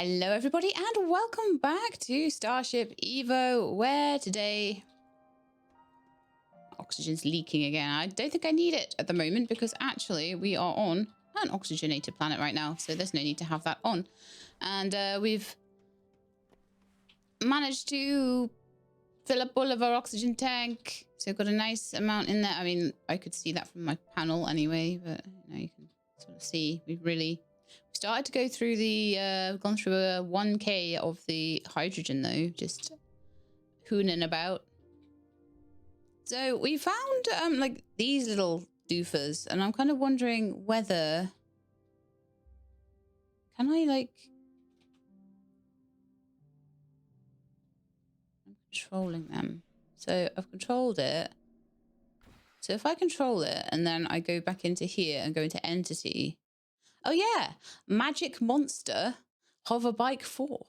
Hello everybody and welcome back to Starship Evo, where today oxygen's leaking again. I don't think I need it at the moment because actually we are on an oxygenated planet right now, so there's no need to have that on. And we've managed to fill up all of our oxygen tank, so we've got a nice amount in there. I mean, I could see that from my panel anyway, but you can sort of see we've really started to go through the gone through a 1k of the hydrogen though, just hooning about. So we found like these little doofers, and I'm kind of wondering whether can I like I'm controlling them. So I've controlled it. So if I control it and then I go back into here and go into entity. Oh yeah, Magic Monster Hover Bike 4.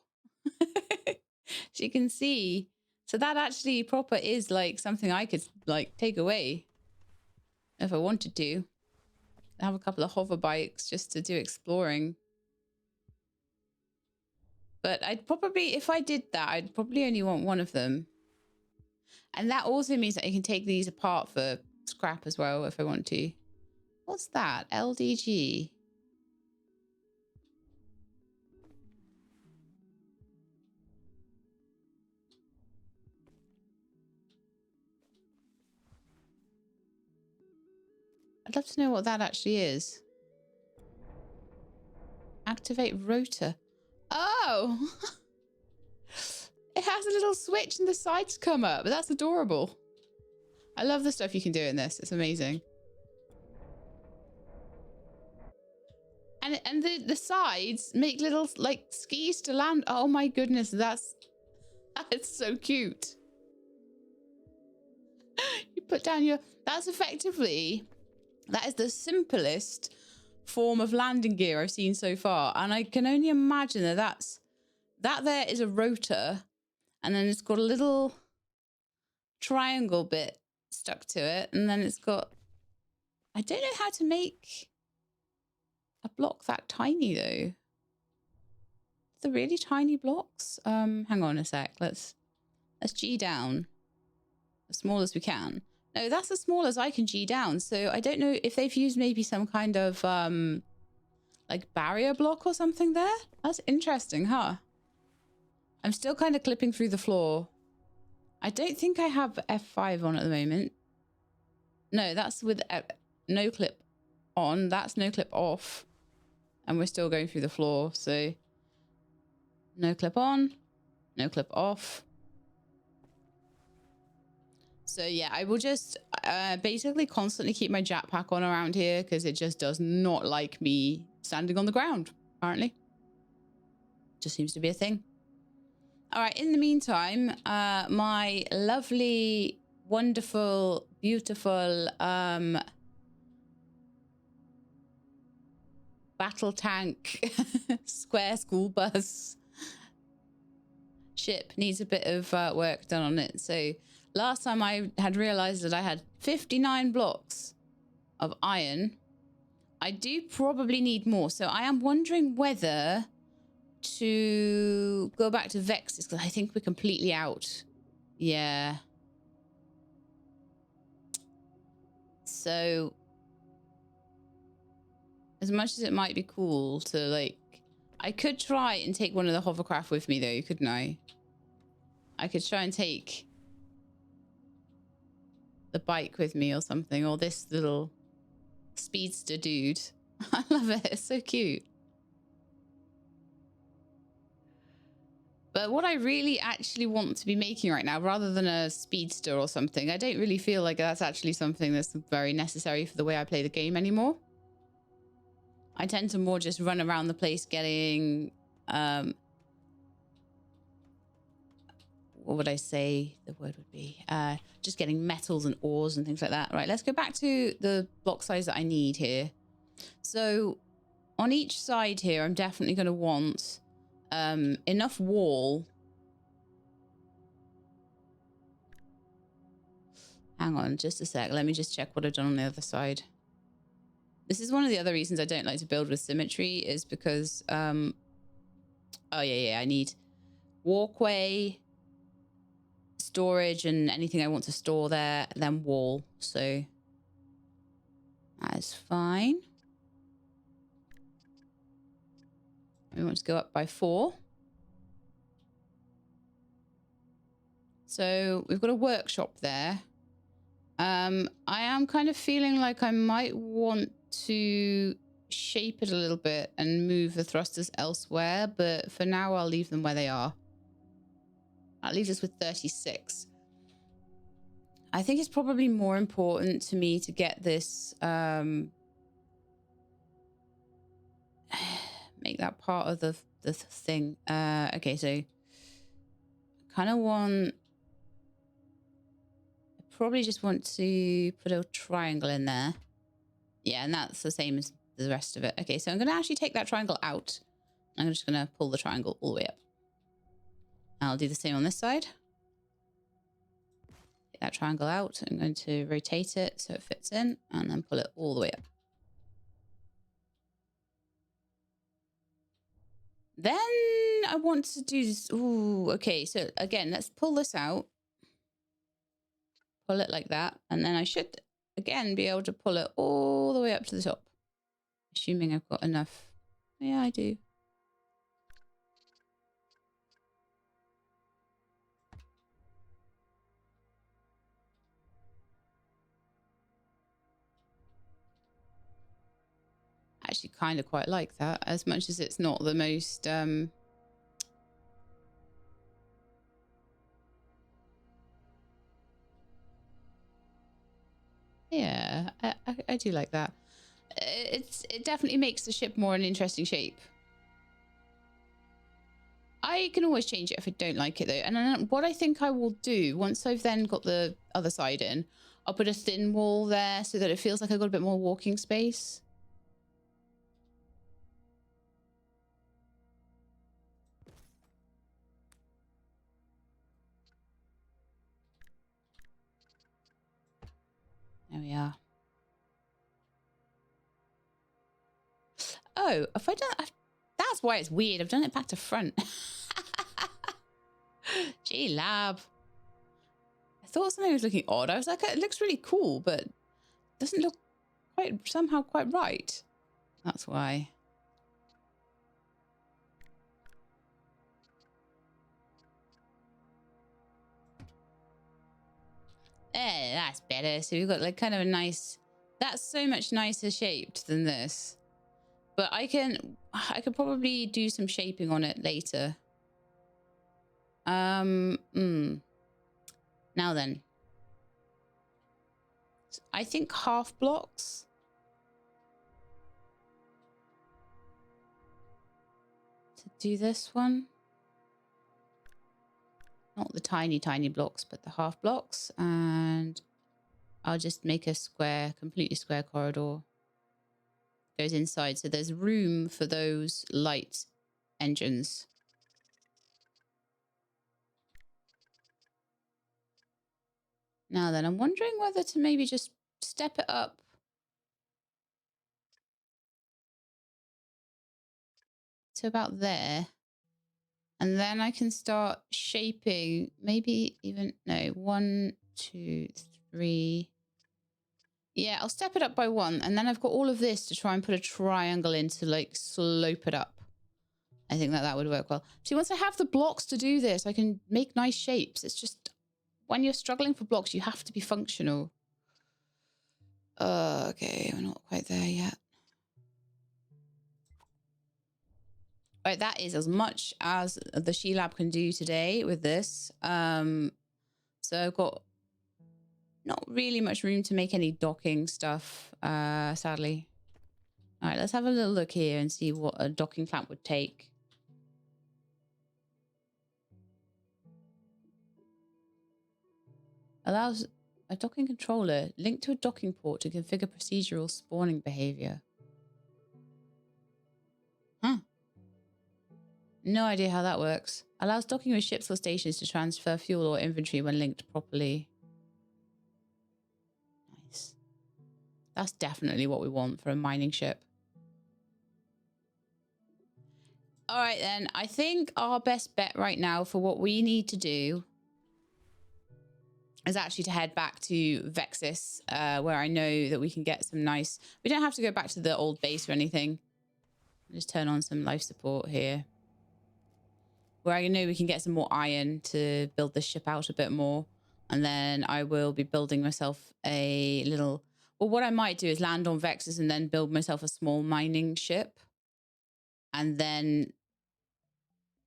So you can see, so that actually proper is like something I could like take away if I wanted to. Have a couple of hover bikes just to do exploring. But I'd probably, if I did that, I'd probably only want one of them. And that also means that I can take these apart for scrap as well if I want to. What's that? LDG. I'd love to know what that actually is. Activate rotor. Oh! It has a little switch and the sides come up. That's adorable. I love the stuff you can do in this. It's amazing. And the sides make little like skis to land. Oh my goodness, that's so cute. You put down your, that's effectively, that is the simplest form of landing gear I've seen so far. And I can only imagine that that there is a rotor, and then it's got a little triangle bit stuck to it. And then it's got, I don't know how to make a block that tiny though. The really tiny blocks. Hang on a sec. Let's G down as small as we can. No, that's as small as I can G down. So I don't know if they've used maybe some kind of like barrier block or something there. That's interesting, huh? I'm still kind of clipping through the floor. I don't think I have F5 on at the moment. No, that's with no clip on. That's no clip off. And we're still going through the floor. So no clip on, no clip off. So yeah, I will just basically constantly keep my jetpack on around here because it just does not like me standing on the ground, apparently. Just seems to be a thing. All right, in the meantime, my lovely, wonderful, beautiful battle tank square school bus ship needs a bit of work done on it. So last time I had realized that I had 59 blocks of iron. I do probably need more. So I am wondering whether to go back to Vex's because I think we're completely out. Yeah. So as much as it might be cool to like, I could try and take one of the hovercraft with me though, couldn't I? I could try and take the bike with me or something, or this little speedster dude. I love it. It's so cute. But what I really actually want to be making right now, rather than a speedster or something, I don't really feel like that's actually something that's very necessary for the way I play the game anymore. I tend to more just run around the place getting, what would I say the word would be? Just getting metals and ores and things like that. Right, let's go back to the block size that I need here. So on each side here, I'm definitely going to want enough wall. Hang on just a sec. Let me just check what I've done on the other side. This is one of the other reasons I don't like to build with symmetry, is because Oh, yeah. I need walkway, storage, and anything I want to store there, and then wall. So that is fine. We want to go up by 4. So we've got a workshop there. I am kind of feeling like I might want to shape it a little bit and move the thrusters elsewhere, but for now I'll leave them where they are. That leaves us with 36. I think it's probably more important to me to get this, make that part of the thing. Okay, so kind of want, I probably just want to put a triangle in there. Yeah, and that's the same as the rest of it. Okay, so I'm going to actually take that triangle out. I'm just going to pull the triangle all the way up. I'll do the same on this side. Take that triangle out. I'm going to rotate it so it fits in and then pull it all the way up. Then I want to do this. Ooh, okay. So again, let's pull this out. Pull it like that. And then I should, again, be able to pull it all the way up to the top. Assuming I've got enough. Yeah, I do. Actually kind of quite like that, as much as it's not the most yeah, I do like that. It definitely makes the ship more an interesting shape. I can always change it if I don't like it though. And then what I think I will do once I've then got the other side in, I'll put a thin wall there so that it feels like I've got a bit more walking space. There we are. Oh, if I don't, that's why it's weird. I've done it back to front. Gee, lab. I thought something was looking odd. I was like, it looks really cool, but it doesn't look somehow quite right. That's why. That's better. So we've got like kind of a nice, that's so much nicer shaped than this. But I could probably do some shaping on it later. Now then. I think half blocks. To do this one. Not the tiny, tiny blocks, but the half blocks. And I'll just make a square, completely square corridor. Goes inside. So there's room for those light engines. Now then, I'm wondering whether to maybe just step it up to about there. And then I can start shaping, maybe even, no, 1, 2, 3. Yeah, I'll step it up by 1. And then I've got all of this to try and put a triangle in to like slope it up. I think that would work well. See, once I have the blocks to do this, I can make nice shapes. It's just, when you're struggling for blocks, you have to be functional. Okay, we're not quite there yet. Right, that is as much as the She Lab can do today with this. So I've got not really much room to make any docking stuff, sadly. All right, let's have a little look here and see what a docking clamp would take. Allows a docking controller linked to a docking port to configure procedural spawning behavior. Huh. No idea how that works. Allows docking with ships or stations to transfer fuel or inventory when linked properly. Nice. That's definitely what we want for a mining ship. All right, then. I think our best bet right now for what we need to do is actually to head back to Vexus, where I know that we can get some nice... We don't have to go back to the old base or anything. Just turn on some life support here. Where I know we can get some more iron to build this ship out a bit more. And then I will be building myself a little... Well, what I might do is land on Vexus and then build myself a small mining ship. And then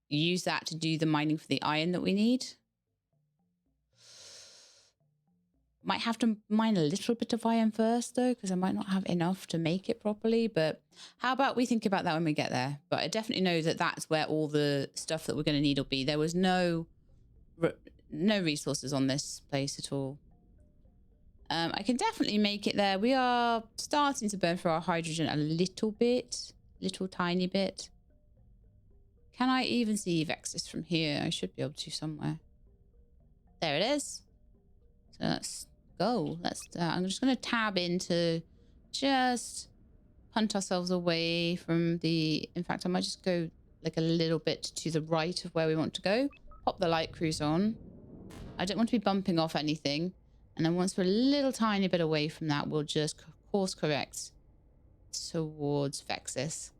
use that to do the mining for the iron that we need. Might have to mine a little bit of iron first, though, because I might not have enough to make it properly. But how about we think about that when we get there? But I definitely know that that's where all the stuff that we're going to need will be. There was no resources on this place at all. I can definitely make it there. We are starting to burn through our hydrogen a little bit. Little tiny bit. Can I even see Vexus from here? I should be able to somewhere. There it is. So let's go. I'm just going to tab into just punt ourselves away from the... In fact, I might just go like a little bit to the right of where we want to go. Pop the light cruise on. I don't want to be bumping off anything. And then once we're a little tiny bit away from that, we'll just course correct towards Vexus.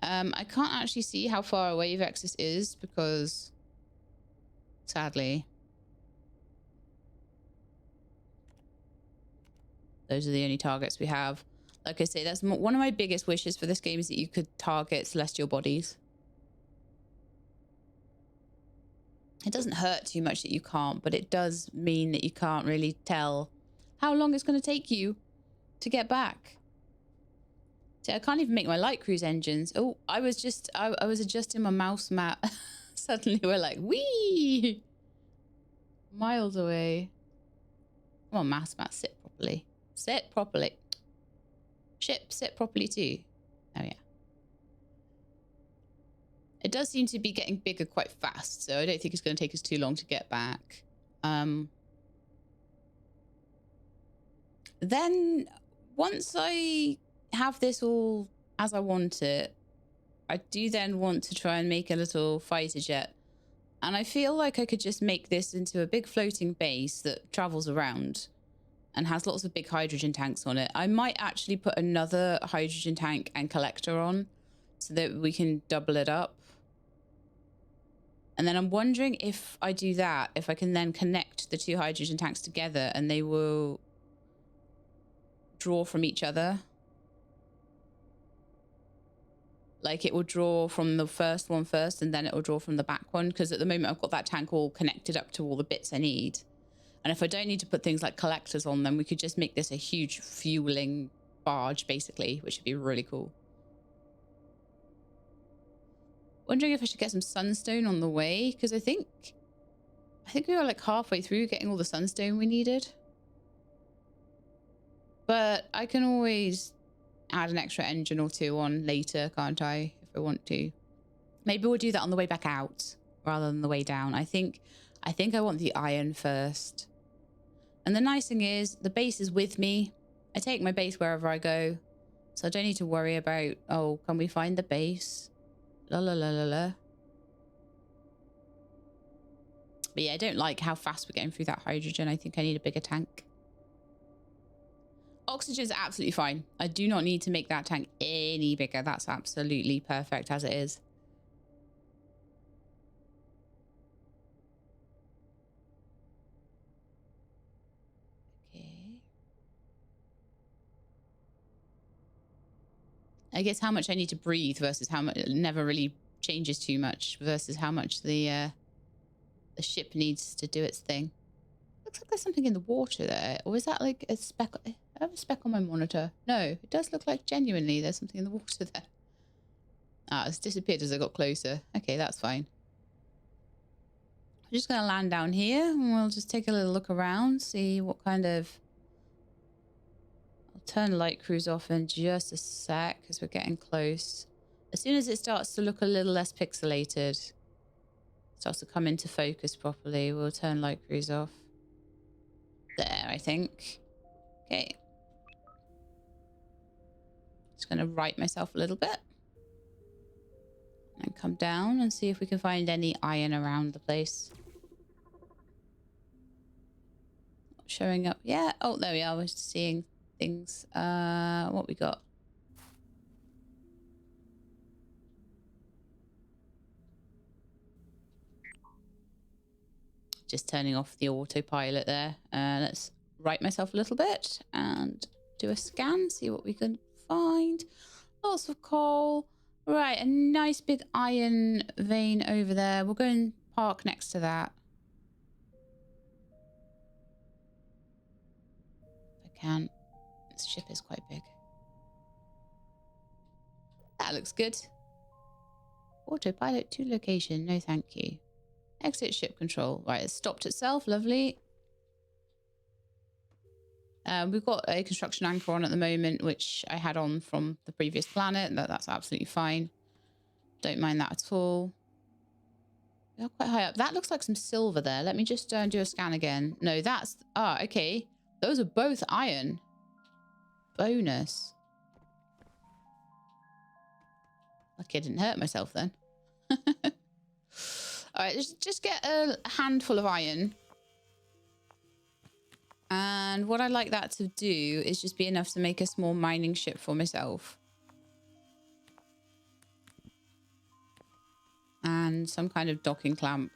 I can't actually see how far away Vexus is because, sadly, those are the only targets we have. Like I say, that's one of my biggest wishes for this game is that you could target celestial bodies. It doesn't hurt too much that you can't, but it does mean that you can't really tell how long it's going to take you to get back. See, I can't even make my light cruise engines. Oh, I was adjusting my mouse mat. Suddenly we're like, wee! Miles away. Come on, mouse mat, sit properly. Sit properly. Ship, sit properly too. Oh, yeah. It does seem to be getting bigger quite fast, so I don't think it's going to take us too long to get back. Then, once I have this all as I want it, I do then want to try and make a little fighter jet. And I feel like I could just make this into a big floating base that travels around and has lots of big hydrogen tanks on it. I might actually put another hydrogen tank and collector on so that we can double it up. And then I'm wondering if I do that, if I can then connect the two hydrogen tanks together and they will draw from each other. Like it will draw from the first one first and then it will draw from the back one. Because at the moment I've got that tank all connected up to all the bits I need. And if I don't need to put things like collectors on them, we could just make this a huge fueling barge, basically, which would be really cool. Wondering if I should get some sunstone on the way, because I think we were like halfway through getting all the sunstone we needed. But I can always add an extra engine or two on later, can't I? If I want to. Maybe we'll do that on the way back out rather than the way down. I think I want the iron first. And the nice thing is the base is with me. I take my base wherever I go. So I don't need to worry about, oh, can we find the base? La la la la la. But yeah, I don't like how fast we're getting through that hydrogen. I think I need a bigger tank. Oxygen is absolutely fine. I do not need to make that tank any bigger. That's absolutely perfect as it is. Okay. I guess how much I need to breathe versus how much, it never really changes too much versus how much the ship needs to do its thing. Looks like there's something in the water there. Or is that like a speck? I have a speck on my monitor. No, it does look like genuinely there's something in the water there. Ah, it's disappeared as I got closer. Okay, that's fine. I'm just going to land down here and we'll just take a little look around, see what kind of... I'll turn light cruise off in just a sec because we're getting close. As soon as it starts to look a little less pixelated, starts to come into focus properly, we'll turn light cruise off. There, I think. Okay. Just going to right myself a little bit. come down and see if we can find any iron around the place. Not showing up yet. Oh, there we are. We're seeing things. What we got? Just turning off the autopilot there. Let's right myself a little bit and do a scan, see what we can find. Lots of coal. Right, a nice big iron vein over there. We'll go and park next to that. If I can. This ship is quite big. That looks good. Autopilot to location. No, thank you. Exit ship control. Right, it's stopped itself. Lovely. We've got a construction anchor on at the moment, which I had on from the previous planet. That's absolutely fine. Don't mind that at all. We are quite high up. That looks like some silver there. Let me just do a scan again. No, that's... Ah, okay. Those are both iron. Bonus. Lucky I didn't hurt myself then. All right, let's just get a handful of iron. And what I'd like that to do is just be enough to make a small mining ship for myself. And some kind of docking clamp.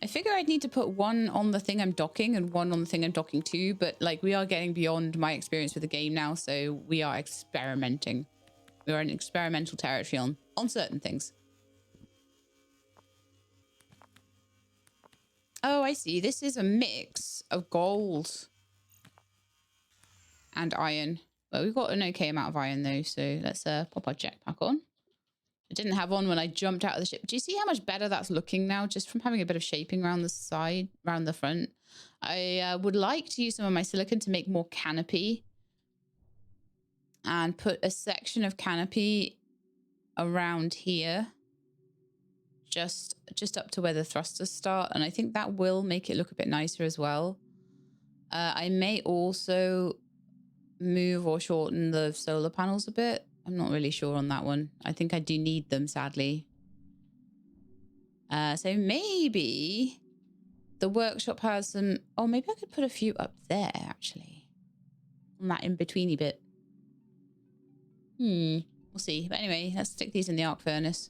I figure I'd need to put one on the thing I'm docking and one on the thing I'm docking to, but like we are getting beyond my experience with the game now, so we are experimenting. We are in experimental territory on certain things. Oh, I see. This is a mix of gold and iron. Well, we've got an okay amount of iron though, so let's pop our jetpack on. I didn't have on when I jumped out of the ship. Do you see how much better that's looking now, just from having a bit of shaping around the side, around the front? I would like to use some of my silicon to make more canopy and put a section of canopy around here. Just up to where the thrusters start, and I think that will make it look a bit nicer as well. I may also move or shorten the solar panels a bit. I'm not really sure on that one. I think I do need them, sadly. So maybe the workshop has some... Oh, maybe I could put a few up there, actually. On that in-betweeny bit. We'll see. But anyway, let's stick these in the arc furnace.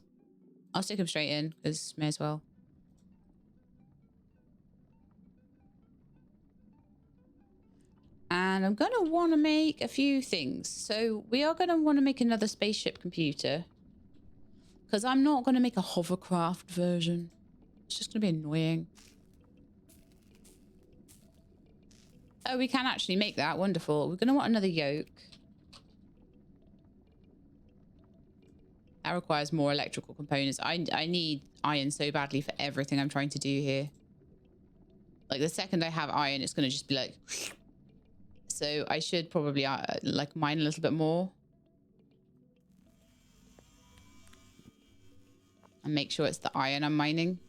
I'll stick them straight in, because may as well. And I'm going to want to make a few things. So we are going to want to make another spaceship computer. Because I'm not going to make a hovercraft version. It's just going to be annoying. Oh, we can actually make that. Wonderful. We're going to want another yoke. That requires more electrical components. I need iron so badly for everything I'm trying to do here. Like the second I have iron, it's going to just be like... So I should probably like mine a little bit more. And make sure it's the iron I'm mining.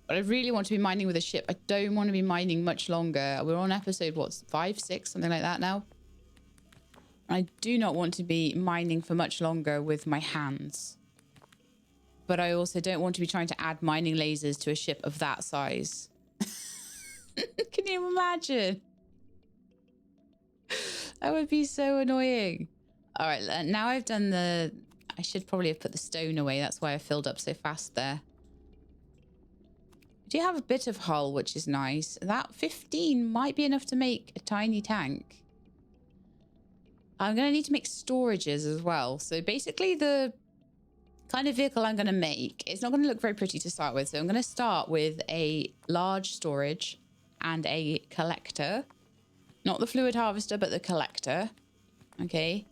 But I really want to be mining with a ship. I don't want to be mining much longer. We're on episode, what, 5, 6, something like that now. I do not want to be mining for much longer with my hands. But I also don't want to be trying to add mining lasers to a ship of that size. Can you imagine? That would be so annoying. All right, now I've done the... I should probably have put the stone away. That's why I filled up so fast there. We do have a bit of hull, which is nice. That 15 might be enough to make a tiny tank. I'm going to need to make storages as well. So basically the kind of vehicle I'm going to make, it's not going to look very pretty to start with. So I'm going to start with a large storage and a collector. Not the fluid harvester, but the collector. Okay.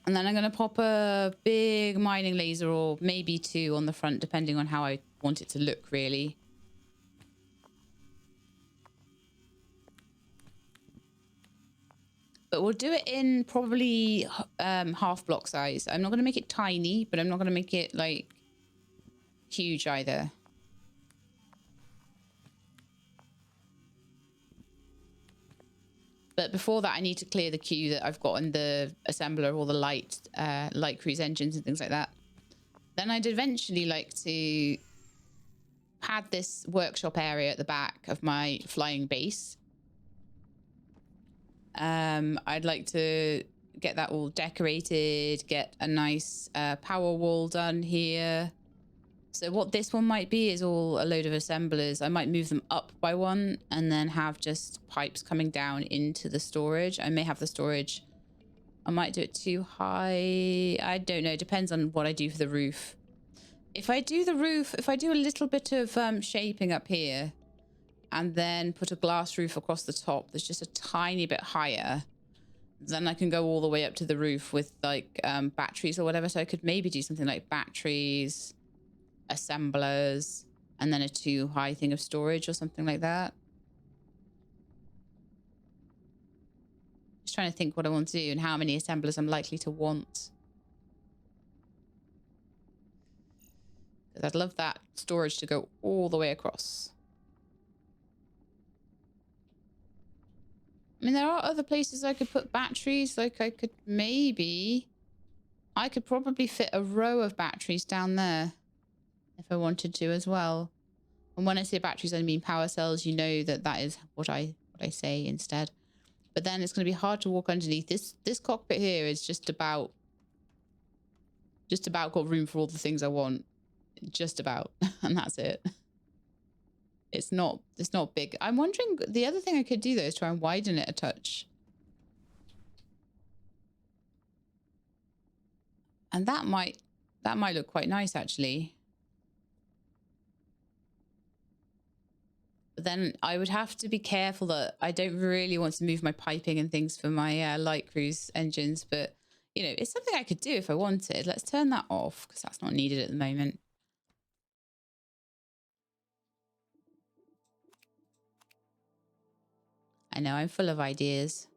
And then I'm going to pop a big mining laser or maybe 2 on the front, depending on how I want it to look, really. But we'll do it in probably half block size. I'm not going to make it tiny, but I'm not going to make it, like, huge either. But before that, I need to clear the queue that I've got in the assembler, all the light cruise engines and things like that. Then I'd eventually like to pad this workshop area at the back of my flying base. I'd like to get that all decorated, get a nice power wall done here. So what this one might be is all a load of assemblers. I might move them up by one and then have just pipes coming down into the storage. I may have the storage. I might do it too high. I don't know. Depends on what I do for the roof. If I do the roof, if I do a little bit of shaping up here and then put a glass roof across the top that's just a tiny bit higher, then I can go all the way up to the roof with like batteries or whatever. So I could maybe do something like batteries, assemblers, and then a too high thing of storage or something like that. Just trying to think what I want to do and how many assemblers I'm likely to want. Because I'd love that storage to go all the way across. I mean, there are other places I could put batteries. Like I could probably fit a row of batteries down there if I wanted to as well. And when I say batteries, I mean power cells. You know that is what I say instead. But then it's going to be hard to walk underneath. This cockpit here is just about got room for all the things I want. Just about. And that's it. It's not big. I'm wondering, the other thing I could do though is try and widen it a touch. And that might look quite nice actually. But then I would have to be careful that I don't really want to move my piping and things for my light cruise engines. But, you know, it's something I could do if I wanted. Let's turn that off because that's not needed at the moment. I know, I'm full of ideas.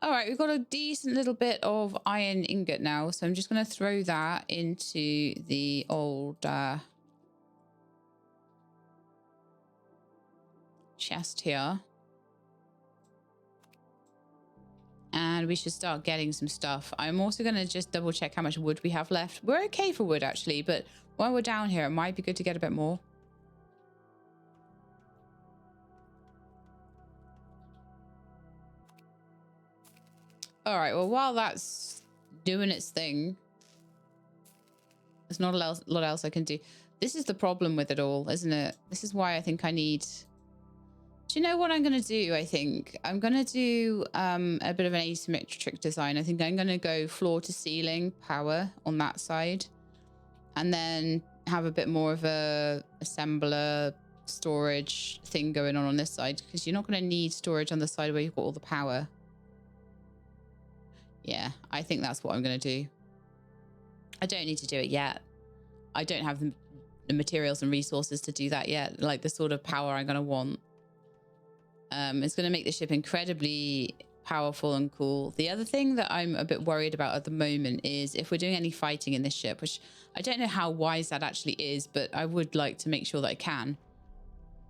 All right, we've got a decent little bit of iron ingot now. So I'm just going to throw that into the old chest here. And we should start getting some stuff. I'm also going to just double check how much wood we have left. We're okay for wood actually, but while we're down here, it might be good to get a bit more. All right, well, while that's doing its thing, there's not a lot else I can do. This is the problem with it all, isn't it? This is why I think I need... Do you know what I'm going to do, I think? I'm going to do a bit of an asymmetric design. I think I'm going to go floor to ceiling power on that side. And then have a bit more of a assembler storage thing going on this side. Because you're not going to need storage on the side where you've got all the power. Yeah, I think that's what I'm going to do. I don't need to do it yet. I don't have the materials and resources to do that yet. Like the sort of power I'm going to want. It's going to make the ship incredibly powerful and cool. The other thing that I'm a bit worried about at the moment is if we're doing any fighting in this ship, which I don't know how wise that actually is, but I would like to make sure that I can.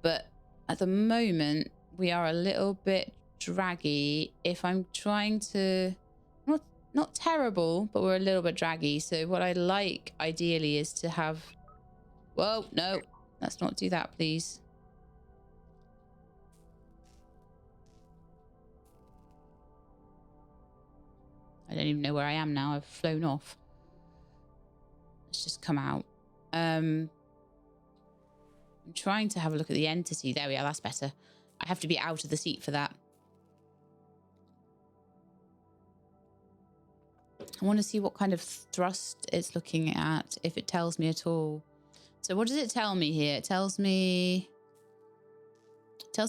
But at the moment, we are a little bit draggy. If I'm trying to... Not terrible, but we're a little bit draggy. So what I like, ideally, is to have... Whoa, no. Let's not do that, please. I don't even know where I am now. I've flown off. Let's just come out. I'm trying to have a look at the entity. There we are. That's better. I have to be out of the seat for that. I want to see what kind of thrust it's looking at, if it tells me at all. So what does it tell me here? It tells me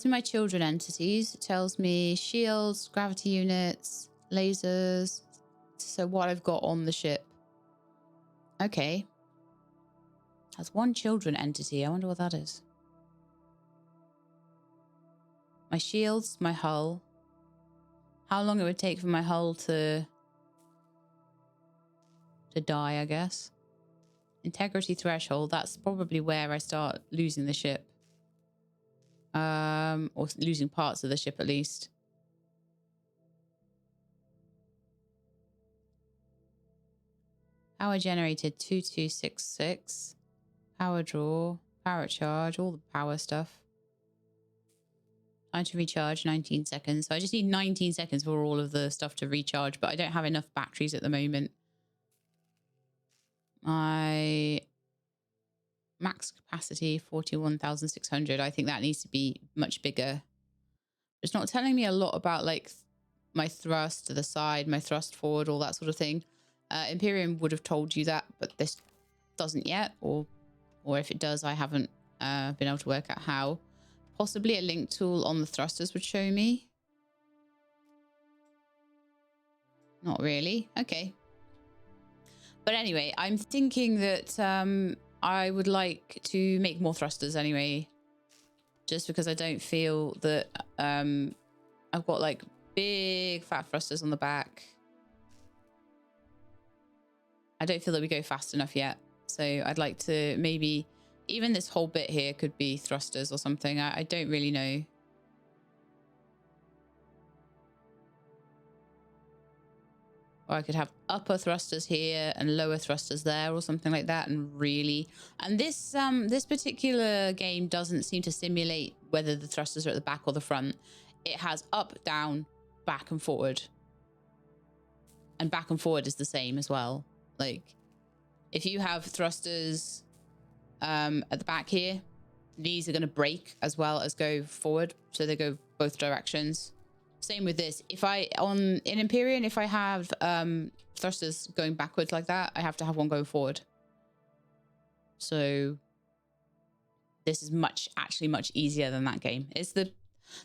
my children entities. It tells me shields, gravity units, lasers. So what I've got on the ship. Okay. Has one children entity. I wonder what that is. My shields, my hull. How long it would take for my hull to die, I guess. Integrity threshold. That's probably where I start losing the ship. Or losing parts of the ship at least. Power generated 2266. Power draw. Power charge. All the power stuff. Time to recharge 19 seconds. So I just need 19 seconds for all of the stuff to recharge, but I don't have enough batteries at the moment. My max capacity 41,600. I think that needs to be much bigger. It's not telling me a lot about like my thrust to the side, my thrust forward, all that sort of thing. Imperium would have told you that, but this doesn't yet, or if it does, I haven't been able to work out how. Possibly a link tool on the thrusters would show me. Not really. Okay. But anyway, I'm thinking that I would like to make more thrusters anyway. Just because I don't feel that I've got like big fat thrusters on the back. I don't feel that we go fast enough yet. So I'd like to maybe... Even this whole bit here could be thrusters or something. I don't really know. Or I could have upper thrusters here and lower thrusters there or something like that. And really... And this particular game doesn't seem to simulate whether the thrusters are at the back or the front. It has up, down, back and forward. And back and forward is the same as well. Like, if you have thrusters... at the back here, these are going to break as well as go forward, so they go both directions. Same with this. If in Empyrean, if I have thrusters going backwards like that, I have to have one going forward. So this is actually much easier than that game. It's the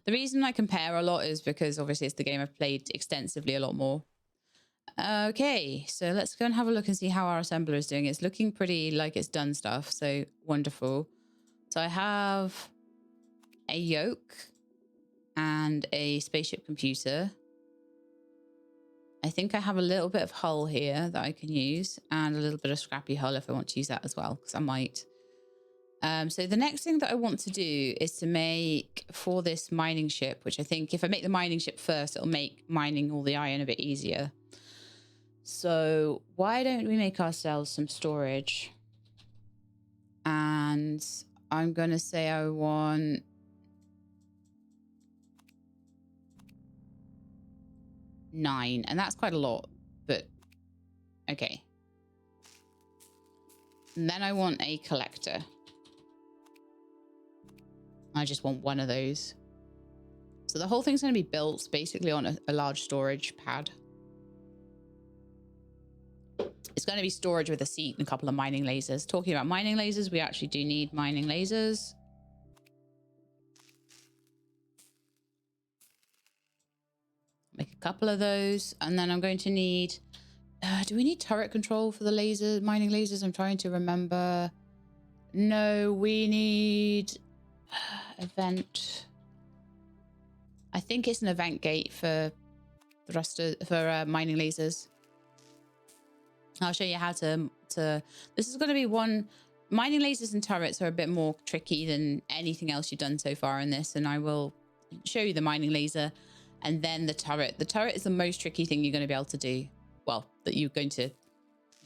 reason I compare a lot is because obviously it's the game I've played extensively a lot more. Okay, so let's go and have a look and see how our assembler is doing. It's looking pretty like it's done stuff, so wonderful. So I have a yoke and a spaceship computer. I think I have a little bit of hull here that I can use and a little bit of scrappy hull if I want to use that as well, because I might. So the next thing that I want to do is to make for this mining ship, which I think if I make the mining ship first, it'll make mining all the iron a bit easier. So why don't we make ourselves some storage? And I'm going to say I want... nine. And that's quite a lot, but okay. And then I want a collector. I just want one of those. So the whole thing's going to be built basically on a large storage pad. It's going to be storage with a seat and a couple of mining lasers. Talking about mining lasers, we actually do need mining lasers. Make a couple of those. And then I'm going to need... do we need turret control for the mining lasers? I'm trying to remember. No, we need... event. I think it's an event gate for mining lasers. I'll show you how to this is going to be one. Mining lasers and turrets are a bit more tricky than anything else you've done so far in this, and I will show you the mining laser and then the turret. The turret is the most tricky thing you're going to be able to do. Well, that you're going to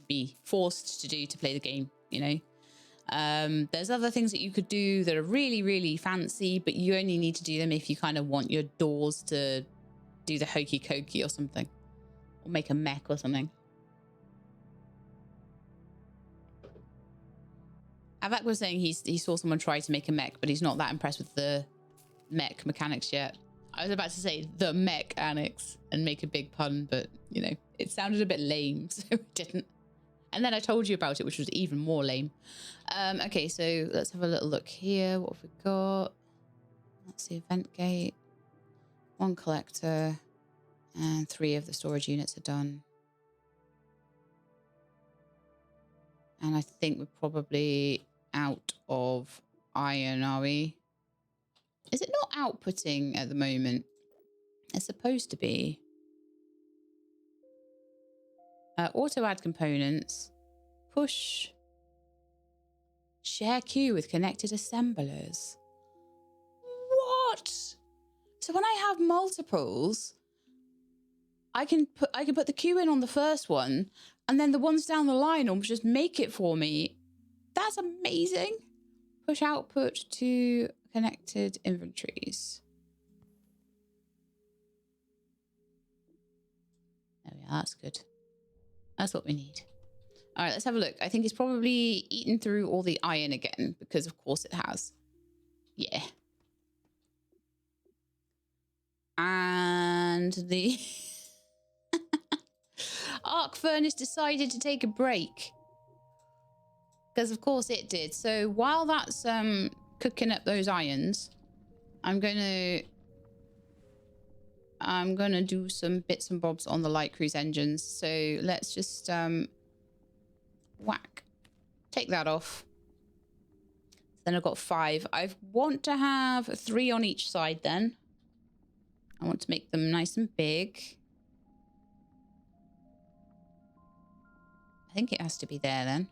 be forced to do to play the game, you know. There's other things that you could do that are really, really fancy, but you only need to do them if you kind of want your doors to do the hokey cokey or something, or make a mech or something. Avak was saying he saw someone try to make a mech, but he's not that impressed with the mech mechanics yet. I was about to say the mechanics and make a big pun, but you know, it sounded a bit lame, so it didn't. And then I told you about it, which was even more lame. Okay, so let's have a little look here. What have we got? Let's see, event gate, one collector, and 3 of the storage units are done. And I think we're probably out of iron, are we? Is it not outputting at the moment? It's supposed to be. Auto add components. Push. Share queue with connected assemblers. What? So when I have multiples, I can put the queue in on the first one, and then the ones down the line almost just make it for me. That's amazing. Push output to connected inventories. There we are, that's good. That's what we need. All right, let's have a look. I think it's probably eaten through all the iron again, because of course it has. Yeah. And the arc furnace decided to take a break. Because of course it did. So while that's cooking up those irons, I'm gonna do some bits and bobs on the light cruise engines. So let's just whack. Take that off. Then I've got 5. I want to have 3 on each side then. I want to make them nice and big. I think it has to be there then.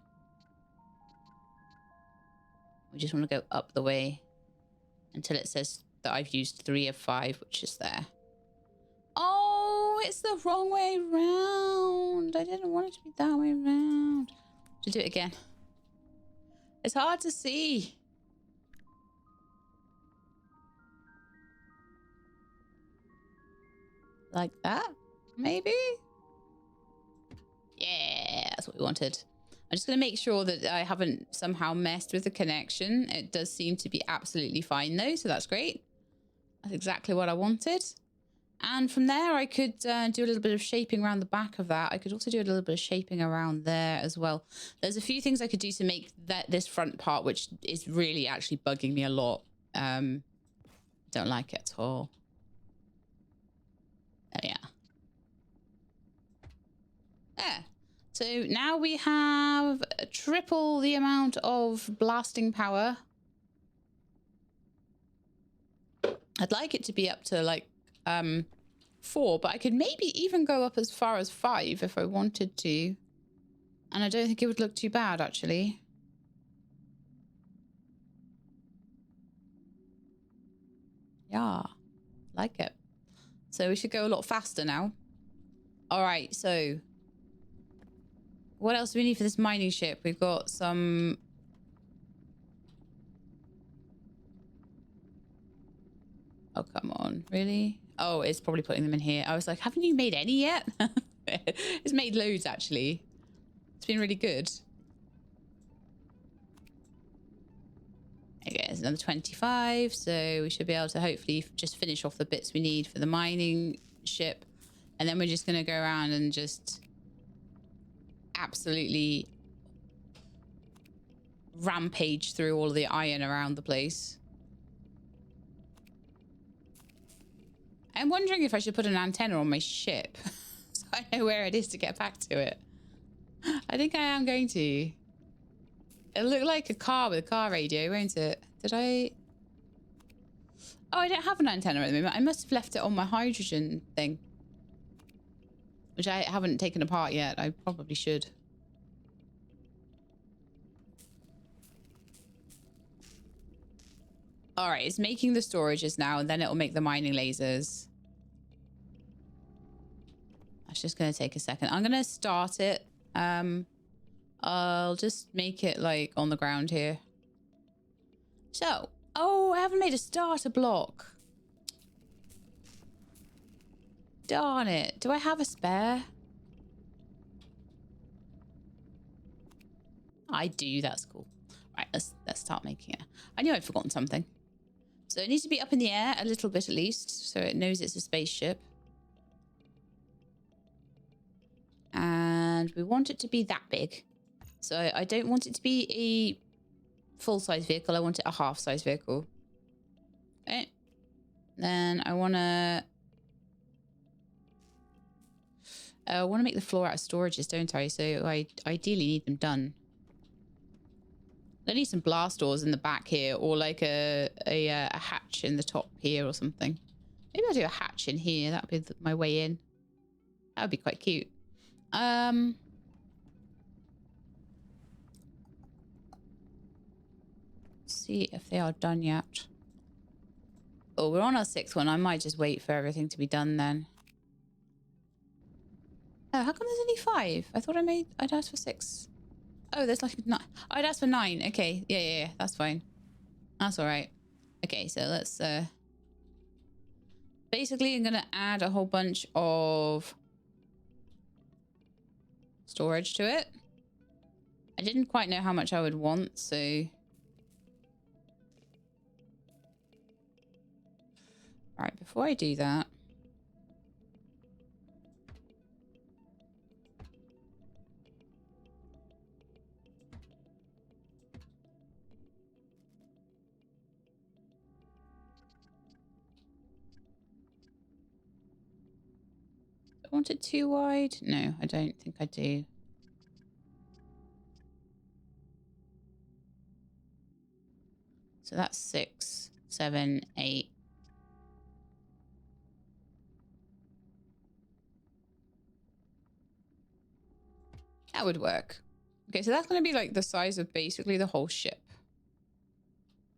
We just want to go up the way until it says that I've used 3 of 5, which is there. Oh, it's the wrong way round. I didn't want it to be that way round. To do it again. It's hard to see. Like that, maybe? Yeah, that's what we wanted. I'm just going to make sure that I haven't somehow messed with the connection. It does seem to be absolutely fine though, so that's great. That's exactly what I wanted. And from there, I could do a little bit of shaping around the back of that. I could also do a little bit of shaping around there as well. There's a few things I could do to make this front part, which is really actually bugging me a lot. Don't like it at all. There we are. There. So now we have triple the amount of blasting power. I'd like it to be up to like 4, but I could maybe even go up as far as 5 if I wanted to. And I don't think it would look too bad, actually. Yeah, like it. So we should go a lot faster now. All right, so what else do we need for this mining ship? We've got some... Oh, come on. Really? Oh, it's probably putting them in here. I was like, haven't you made any yet? It's made loads, actually. It's been really good. Okay, there's another 25. So we should be able to hopefully just finish off the bits we need for the mining ship. And then we're just going to go around and just absolutely rampage through all of the iron around the place. I'm wondering if I should put an antenna on my ship so I know where it is to get back to it. I think I am going to. It'll look like a car with a car radio, won't it? Did I... Oh, I don't have an antenna at the moment. I must have left it on my hydrogen thing, which I haven't taken apart yet. I probably should. All right, it's making the storages now, and then it'll make the mining lasers. That's just going to take a second. I'm going to start it. I'll just make it like on the ground here. So, oh, I haven't made a starter block. Darn it. Do I have a spare? I do. That's cool. Right, let's start making it. I knew I'd forgotten something. So it needs to be up in the air a little bit at least, so it knows it's a spaceship. And we want it to be that big. So I don't want it to be a full-size vehicle. I want it a half-size vehicle. Okay. Then I want to make the floor out of storages, don't I? So I ideally need them done. I need some blast doors in the back here, or like a hatch in the top here or something. Maybe I'll do a hatch in here. That would be my way in. That would be quite cute. See if they are done yet. Oh, we're on our 6th one. I might just wait for everything to be done then. Oh, how come there's only 5? I thought I'd asked for 6. Oh, there's like 9. Oh, I'd asked for 9. Okay, yeah. That's fine. That's all right. Okay, so let's basically I'm gonna add a whole bunch of storage to it. I didn't quite know how much I would want, so all right, before I do that, do I want it too wide? No, I don't think I do. So that's 6, 7, 8. That would work. Okay, so that's going to be like the size of basically the whole ship.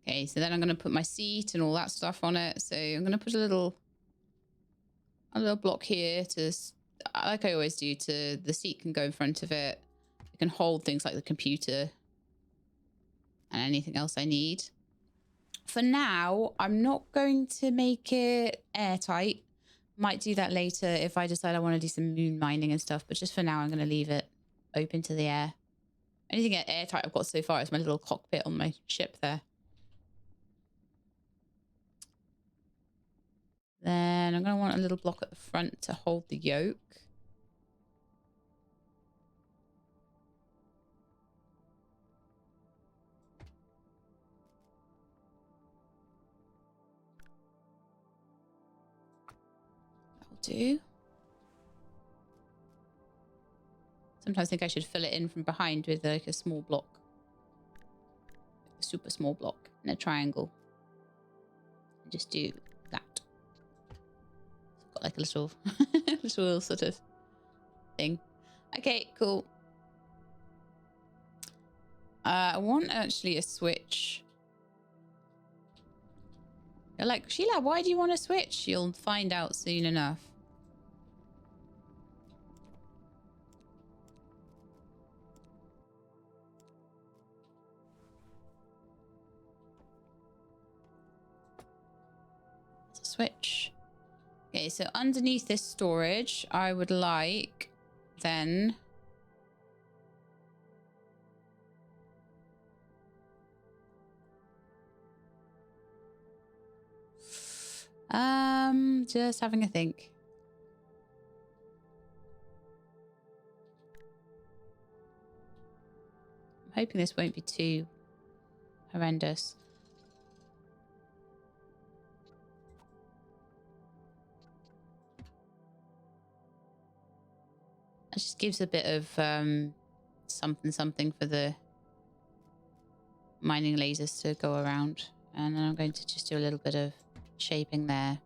Okay, so then I'm going to put my seat and all that stuff on it. So I'm going to put a little block here to, like I always do, to the seat can go in front of it. It can hold things like the computer and anything else I need. For now, I'm not going to make it airtight. Might do that later if I decide I want to do some moon mining and stuff. But just for now, I'm going to leave it open to the air. Anything airtight I've got so far is my little cockpit on my ship there. Then I'm going to want a little block at the front to hold the yoke. That'll do. Sometimes I think I should fill it in from behind with like a small block. A super small block in a triangle. And just do that. So I've got like a little, little sort of thing. Okay, cool. I want actually a switch. You're like, Sheila, why do you want a switch? You'll find out soon enough. Switch. Okay, so underneath this storage, I would like then just having a think. I'm hoping this won't be too horrendous. It just gives a bit of something for the mining lasers to go around. And then I'm going to just do a little bit of shaping there.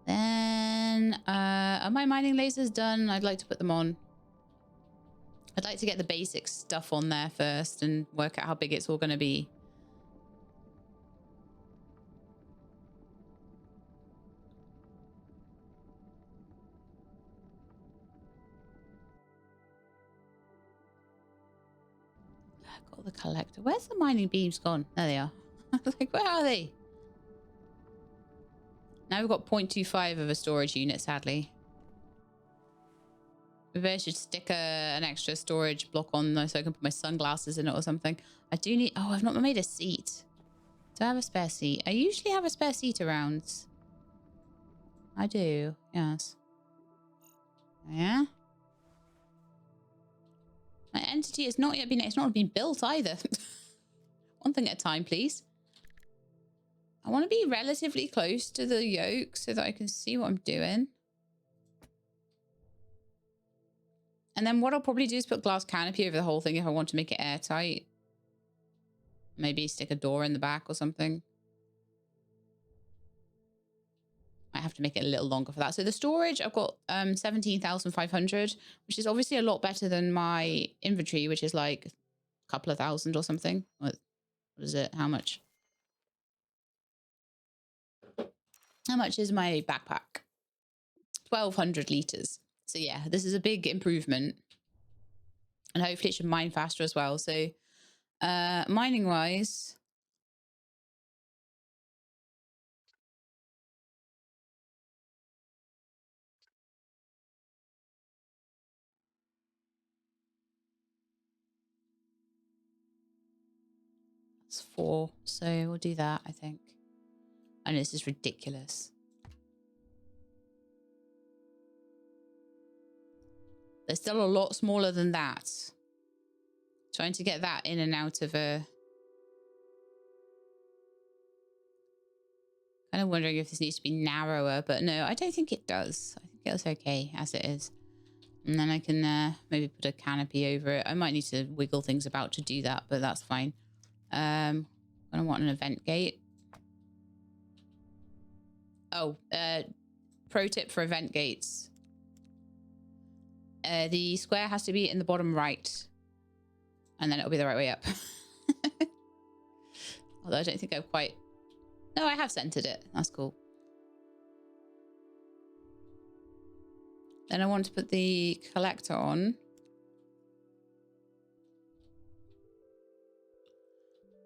Then are my mining lasers done? I'd like to put them on. I'd like to get the basic stuff on there first and work out how big it's all going to be. Got the collector. Where's the mining beams gone? There they are. Like, where are they? Now we've got 0.25 of a storage unit, sadly. Maybe I should stick an extra storage block on there so I can put my sunglasses in it or something. I do need... Oh, I've not made a seat. Do I have a spare seat? I usually have a spare seat around. I do, yes. Yeah? My entity has not yet been... It's not been built either. One thing at a time, please. I want to be relatively close to the yoke so that I can see what I'm doing. And then what I'll probably do is put glass canopy over the whole thing if I want to make it airtight. Maybe stick a door in the back or something. I have to make it a little longer for that. So the storage, I've got 17,500, which is obviously a lot better than my inventory, which is like a couple of thousand or something. What is it? How much? How much is my backpack? 1,200 liters. So yeah, this is a big improvement. And hopefully it should mine faster as well. So mining wise, that's 4. So we'll do that, I think. And this is ridiculous. They're still a lot smaller than that. Trying to get that in and out of a... Kind of wondering if this needs to be narrower, but no, I don't think it does. I think it's okay as it is. And then I can maybe put a canopy over it. I might need to wiggle things about to do that, but that's fine. I want an event gate. Oh, pro tip for event gates. The square has to be in the bottom right. And then it'll be the right way up. Although I don't think I've quite... No, I have centered it. That's cool. Then I want to put the collector on.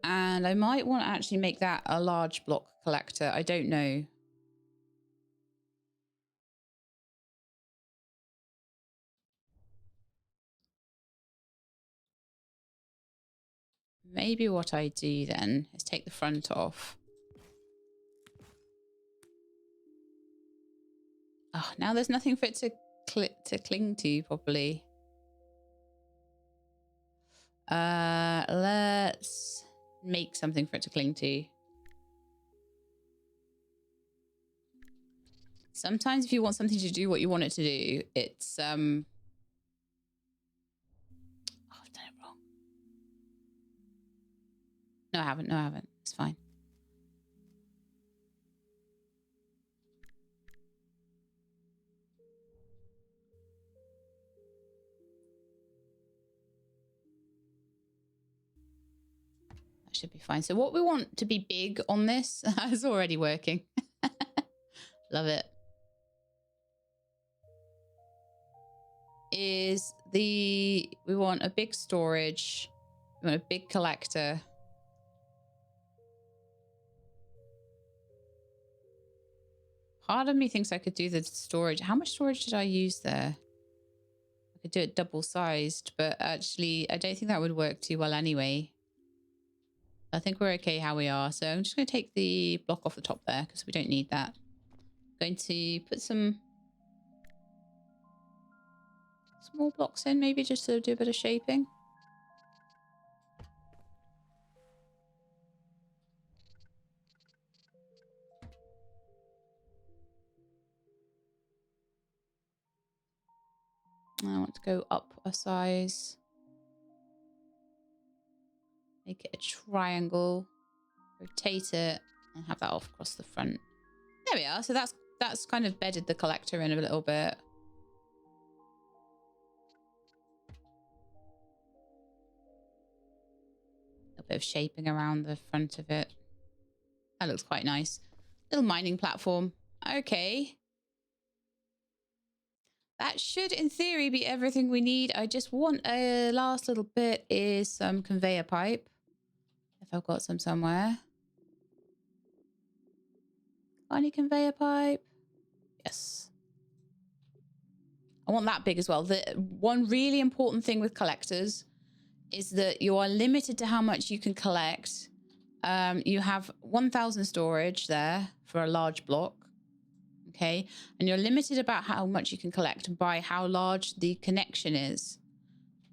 And I might want to actually make that a large block collector. I don't know. Maybe what I do then is take the front off. Oh, now there's nothing for it to cling to properly. Let's make something for it to cling to. Sometimes if you want something to do what you want it to do, it's oh, I've done it wrong. No, I haven't. No, I haven't. It's fine. Should be fine. So what we want to be big on this is already working. Love it. We want a big storage. We want a big collector. Part of me thinks I could do the storage. How much storage did I use there? I could do it double sized, but actually I don't think that would work too well anyway. I think we're okay how we are. So I'm just going to take the block off the top there because we don't need that. I'm going to put some small blocks in maybe just to do a bit of shaping. I want to go up a size. Make it a triangle. Rotate it and have that off across the front. There we are. So that's kind of bedded the collector in a little bit. A bit of shaping around the front of it. That looks quite nice. Little mining platform. Okay. That should, in theory, be everything we need. I just want a last little bit is some conveyor pipe. If I've got some somewhere. Got any conveyor pipe? Yes. I want that big as well. The one really important thing with collectors is that you are limited to how much you can collect. You have 1,000 storage there for a large block. Okay. And you're limited about how much you can collect by how large the connection is.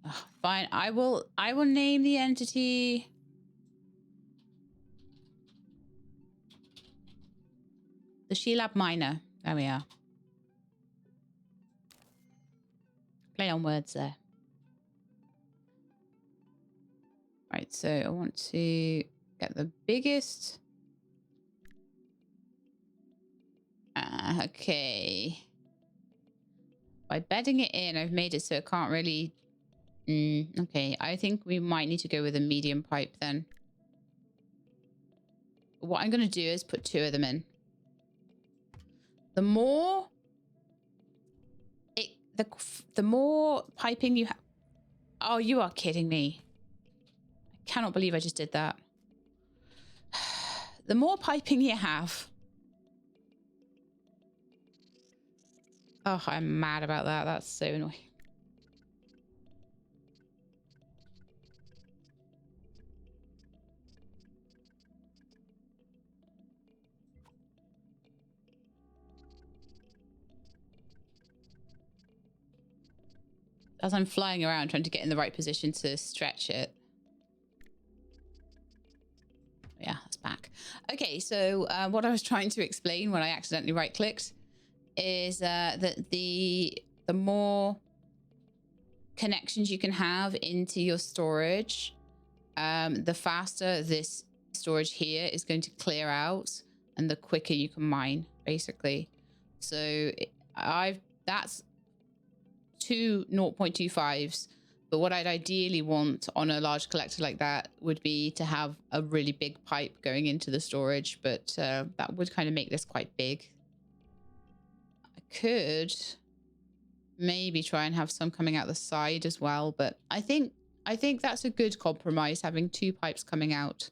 Oh, fine. I will name the entity. The Sheilab Miner. There we are. Play on words there. Right, so I want to get the biggest. Okay. By bedding it in, I've made it so it can't really... okay, I think we might need to go with a medium pipe then. What I'm going to do is put 2 of them in. the more the more piping you have. Oh, you are kidding me. I cannot believe I just did that. The more piping you have. Oh, I'm mad about that. That's so annoying. As I'm flying around trying to get in the right position to stretch it. Yeah, that's back. Okay, so what I was trying to explain when I accidentally right-clicked is that the more connections you can have into your storage, the faster this storage here is going to clear out, and the quicker you can mine, basically. So that's 2 0.25s, but what I'd ideally want on a large collector like that would be to have a really big pipe going into the storage, but that would kind of make this quite big. I could maybe try and have some coming out the side as well, but I think that's a good compromise, having 2 pipes coming out.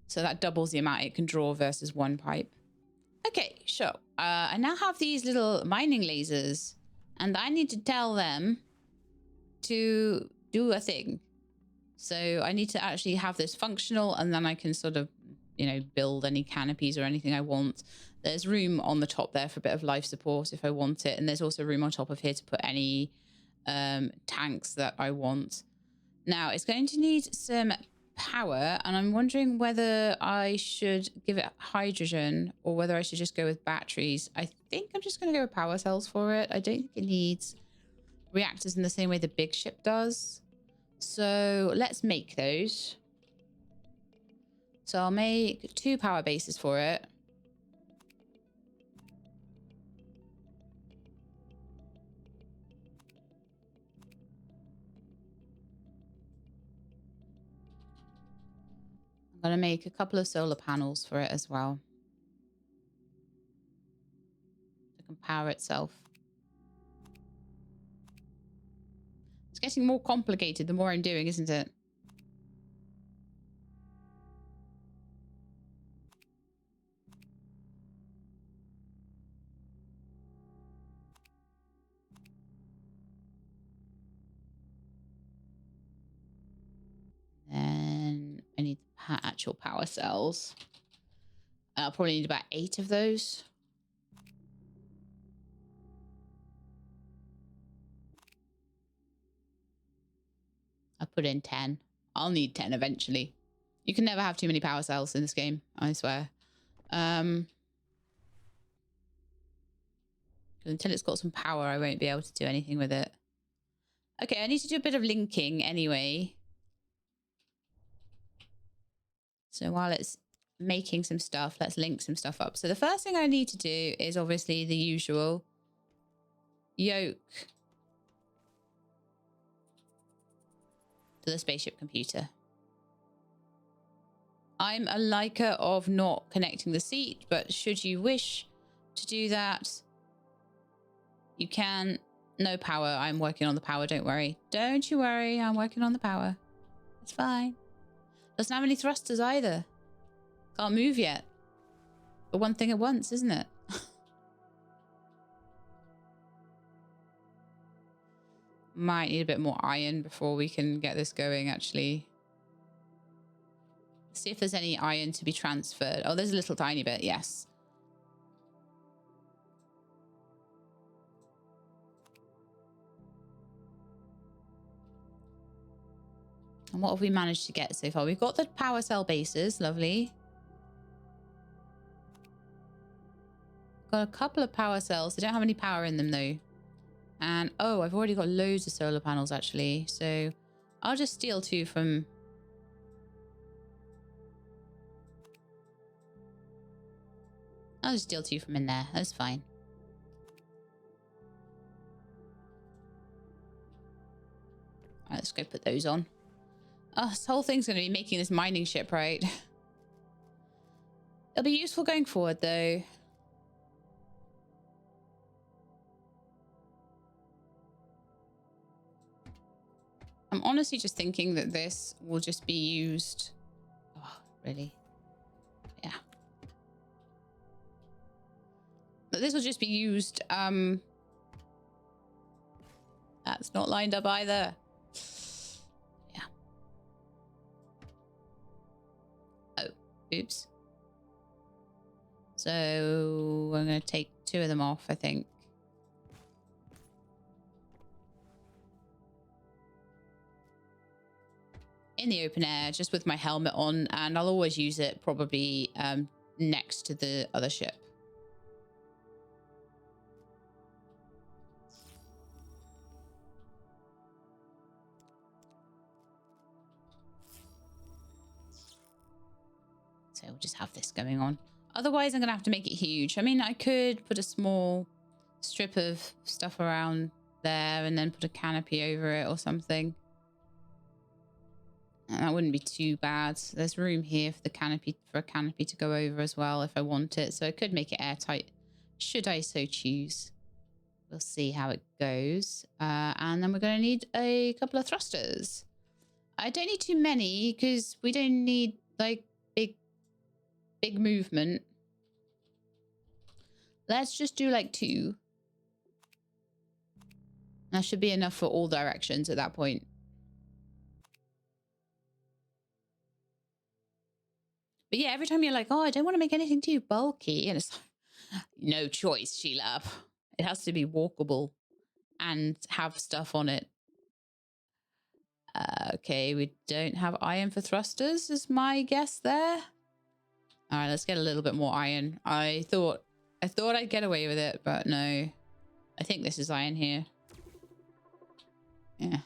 So that doubles the amount it can draw versus 1 pipe. Okay, sure. I now have these little mining lasers, and I need to tell them to do a thing. So I need to actually have this functional, and then I can sort of, you know, build any canopies or anything I want. There's room on the top there for a bit of life support if I want it. And there's also room on top of here to put any tanks that I want. Now, it's going to need some power, and I'm wondering whether I should give it hydrogen or whether I should just go with batteries. I think I'm just going to go with power cells for it. I don't think it needs reactors in the same way the big ship does. So let's make those. So I'll make 2 power bases for it. I'm going to make a couple of solar panels for it as well. It can power itself. It's getting more complicated the more I'm doing, isn't it? Then I need actual power cells. I'll probably need about 8 of those. I put in 10. I'll need 10 eventually. You can never have too many power cells in this game, I swear. Until it's got some power, I won't be able to do anything with it. Okay, I need to do a bit of linking anyway. So while it's making some stuff, let's link some stuff up. So the first thing I need to do is obviously the usual yoke to the spaceship computer. I'm a liker of not connecting the seat, but should you wish to do that, you can. No power. I'm working on the power. Don't worry. Don't you worry. I'm working on the power. It's fine. Doesn't have any thrusters either. Can't move yet. But one thing at once, isn't it? Might need a bit more iron before we can get this going, actually. See if there's any iron to be transferred. Oh, there's a little tiny bit, yes. And what have we managed to get so far? We've got the power cell bases, lovely. Got a couple of power cells. They don't have any power in them though. And oh, I've already got loads of solar panels actually. So I'll just steal 2 from... I'll just steal 2 from in there. That's fine. All right, let's go put those on. Oh, this whole thing's going to be making this mining ship, right? It'll be useful going forward, though. I'm honestly just thinking that this will just be used. Oh, really? Yeah. But this will just be used. That's not lined up either. Yeah. Oh, oops. So I'm going to take 2 of them off, I think. In the open air, just with my helmet on, and I'll always use it probably next to the other ship. So we'll just have this going on. Otherwise, I'm going to have to make it huge. I mean, I could put a small strip of stuff around there and then put a canopy over it or something. And that wouldn't be too bad. There's room here for a canopy to go over as well if I want it. So I could make it airtight, should I so choose. We'll see how it goes. And then we're going to need a couple of thrusters. I don't need too many because we don't need like big movement. Let's just do like 2. That should be enough for all directions at that point. But yeah, every time you're like, oh, I don't want to make anything too bulky. And it's like, no choice, Sheila. It has to be walkable and have stuff on it. Okay, we don't have iron for thrusters, is my guess there. All right, let's get a little bit more iron. I thought I'd get away with it, but no. I think this is iron here. Yeah.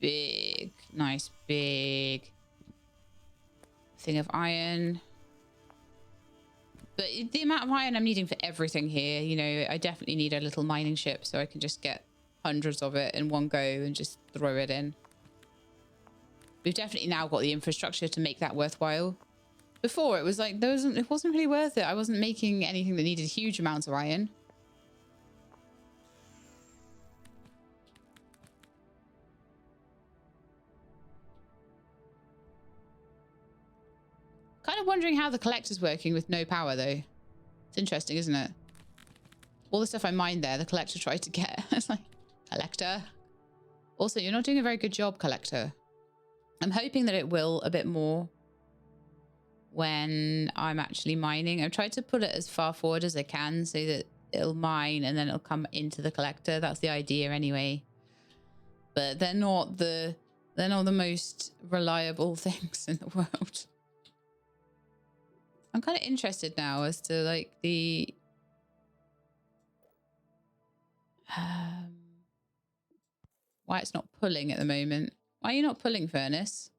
Big, nice, big thing of iron. But the amount of iron I'm needing for everything here, you know, I definitely need a little mining ship so I can just get hundreds of it in one go and just throw it in. We've definitely now got the infrastructure to make that worthwhile. Before, it was like, it wasn't really worth it. I wasn't making anything that needed huge amounts of iron. Kind of wondering how the collector's working with no power, though. It's interesting, isn't it? All the stuff I mined there, the collector tried to get. It's like, collector. Also, you're not doing a very good job, collector. I'm hoping that it will a bit more when I'm actually mining. I've tried to put it as far forward as I can so that it'll mine and then it'll come into the collector. That's the idea anyway. But they're not the most reliable things in the world. I'm kind of interested now as to like the why it's not pulling at the moment. Why are you not pulling, furnace?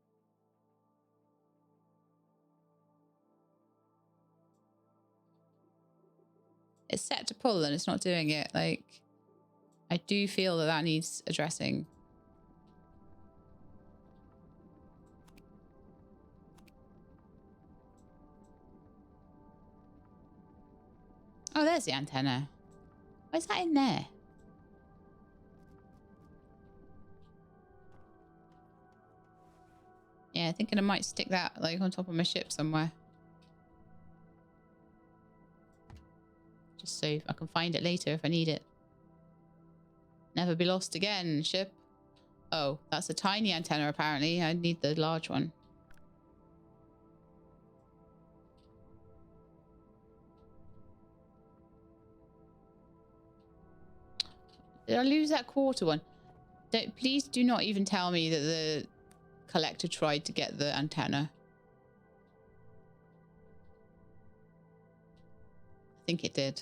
It's set to pull and it's not doing it. Like, I do feel that needs addressing. Oh, there's the antenna. Why is that in there? Yeah, thinking I might stick that like on top of my ship somewhere. Just so I can find it later if I need it. Never be lost again, ship. Oh, that's a tiny antenna apparently. I need the large one. Did I lose that quarter one? Please do not even tell me that the collector tried to get the antenna. I think it did.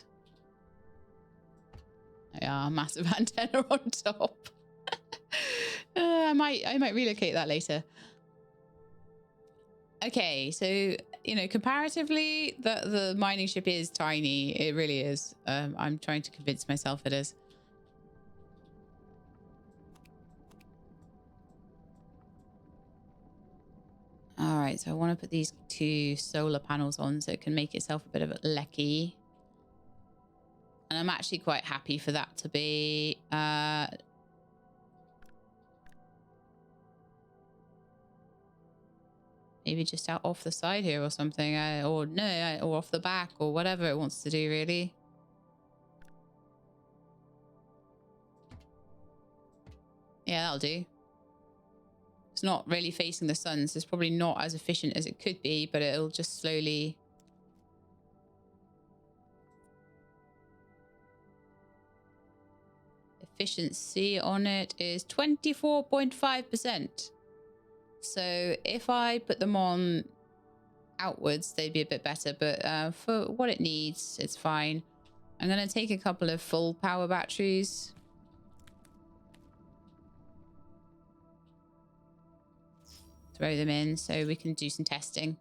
Yeah, massive antenna on top. I might relocate that later. Okay, so you know, comparatively, the mining ship is tiny. It really is. I'm trying to convince myself it is. All right, so I want to put these 2 solar panels on so it can make itself a bit of a lecky. And I'm actually quite happy for that to be maybe just out off the side here or something, or no, or off the back, or whatever it wants to do, really. Yeah, that'll do. It's not really facing the sun, so it's probably not as efficient as it could be, but it'll just slowly... Efficiency on it is 24.5%. So if I put them on outwards, they'd be a bit better, but for what it needs, it's fine. I'm going to take a couple of full power batteries. Throw them in so we can do some testing.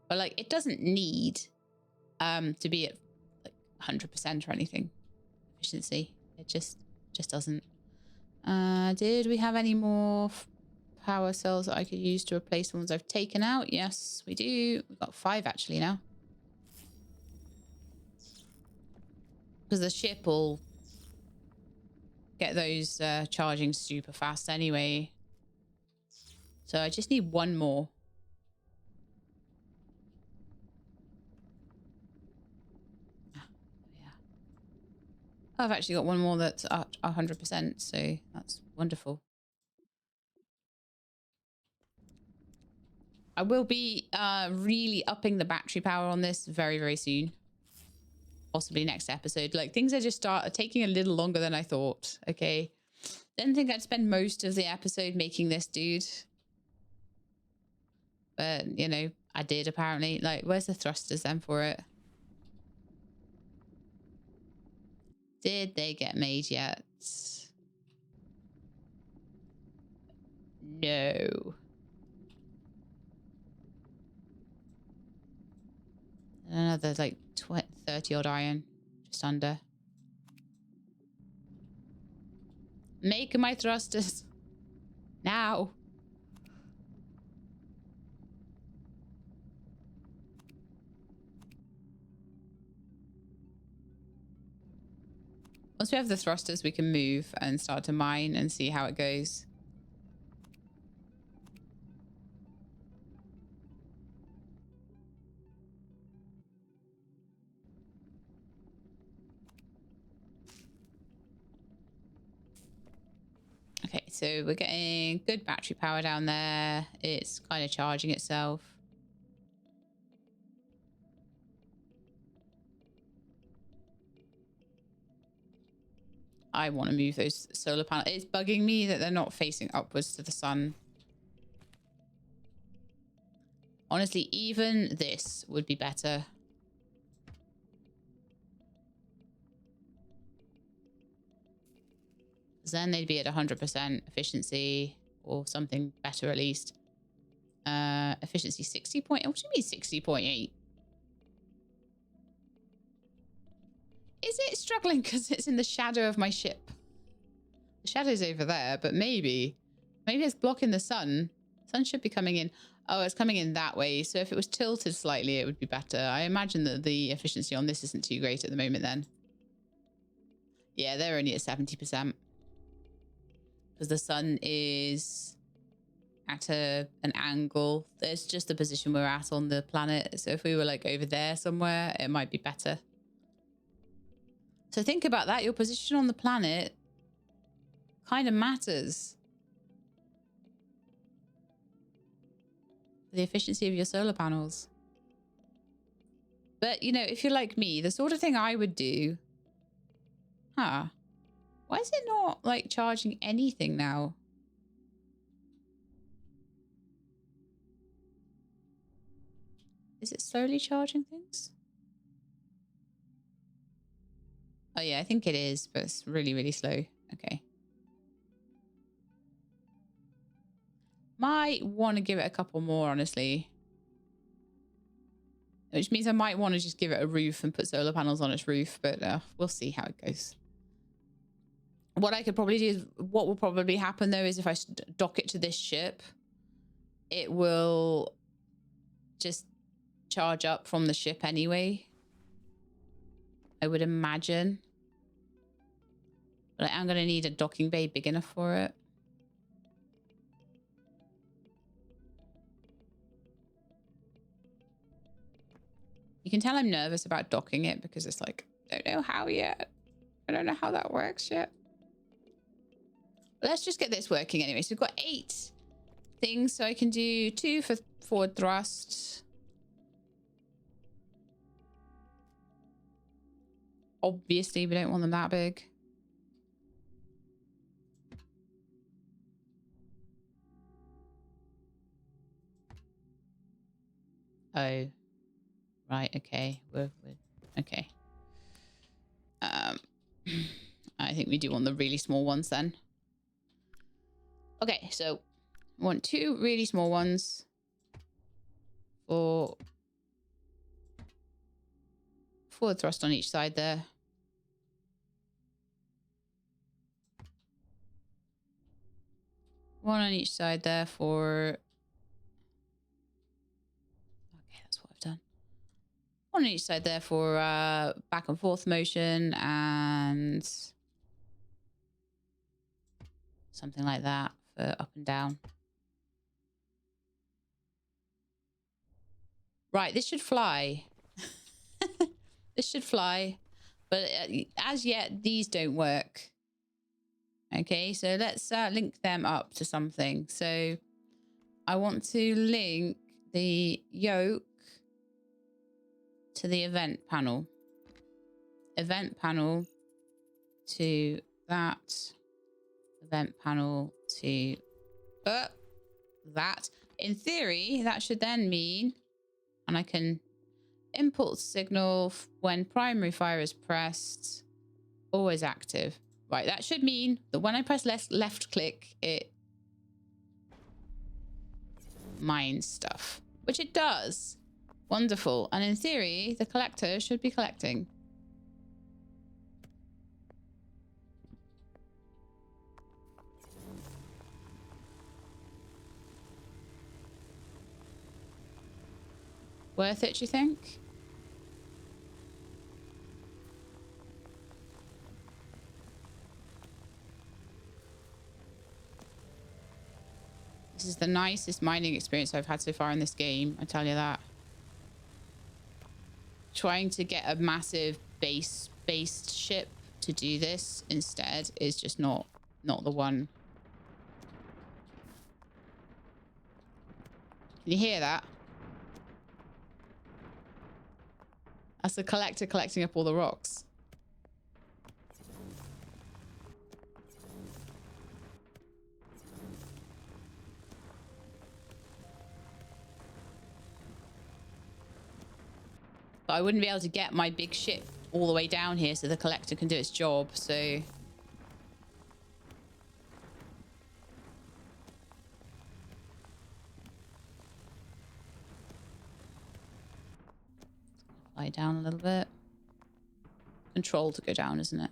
But like, it doesn't need to be at like 100% or anything. Efficiency. It just doesn't. Did we have any more power cells that I could use to replace the ones I've taken out? Yes, we do. We've got 5 actually now. Because the ship will get those charging super fast anyway. So I just need 1 more. I've actually got 1 more that's at 100%, so that's wonderful. I will be really upping the battery power on this very, very soon. Possibly next episode. Like, things are just taking a little longer than I thought, okay? Didn't think I'd spend most of the episode making this, dude. But, you know, I did apparently. Like, where's the thrusters then for it? Did they get made yet? No. Another like 30 odd iron, just under. Make my thrusters now. Once we have the thrusters, we can move and start to mine and see how it goes. Okay, so we're getting good battery power down there. It's kind of charging itself. I want to move those solar panels. It's bugging me that they're not facing upwards to the sun. Honestly, even this would be better. Then they'd be at 100% efficiency or something better at least. Efficiency 60 point. What do you mean 60.8? Is it struggling because it's in the shadow of my ship? The shadow's over there, but maybe it's blocking the sun. Sun should be coming in. Oh, it's coming in that way. So if it was tilted slightly, it would be better. I imagine that the efficiency on this isn't too great at the moment then. Yeah, they're only at 70%. Because the sun is at an angle. There's just the position we're at on the planet. So if we were like over there somewhere, it might be better. So think about that. Your position on the planet kind of matters. The efficiency of your solar panels. But, you know, if you're like me, the sort of thing I would do... Huh. Why is it not, like, charging anything now? Is it slowly charging things? Oh, yeah, I think it is, but it's really, really slow. Okay. Might want to give it a couple more, honestly. Which means I might want to just give it a roof and put solar panels on its roof, but we'll see how it goes. What I could probably do is, what will probably happen though is if I dock it to this ship, it will just charge up from the ship anyway, I would imagine. But I am going to need a docking bay big enough for it. You can tell I'm nervous about docking it because it's like, I don't know how yet. I don't know how that works yet. But let's just get this working anyway. So we've got 8 things. So I can do 2 for forward thrust. Obviously, we don't want them that big. Oh, right. Okay. We're okay. I think we do want the really small ones then. Okay, so I want 2 really small ones for forward thrust on each side there. One on each side there for... Okay, that's what I've done. One on each side there for back and forth motion and something like that for up and down. Right, this should fly. This should fly. But as yet, these don't work. Okay, so let's link them up to something. So I want to link the yoke to the event panel. Event panel to that. Event panel to that. In theory, that should then mean, and I can impulse signal when primary fire is pressed, always active. Right, that should mean that when I press left click, it mines stuff, which it does. Wonderful. And in theory, the collector should be collecting. Worth it, do you think? This is the nicest mining experience I've had so far in this game, I tell you that. Trying to get a massive base-based ship to do this instead is just not the one. Can you hear that? That's the collector collecting up all the rocks. But I wouldn't be able to get my big ship all the way down here so the collector can do its job, so... Fly down a little bit. Control to go down, isn't it?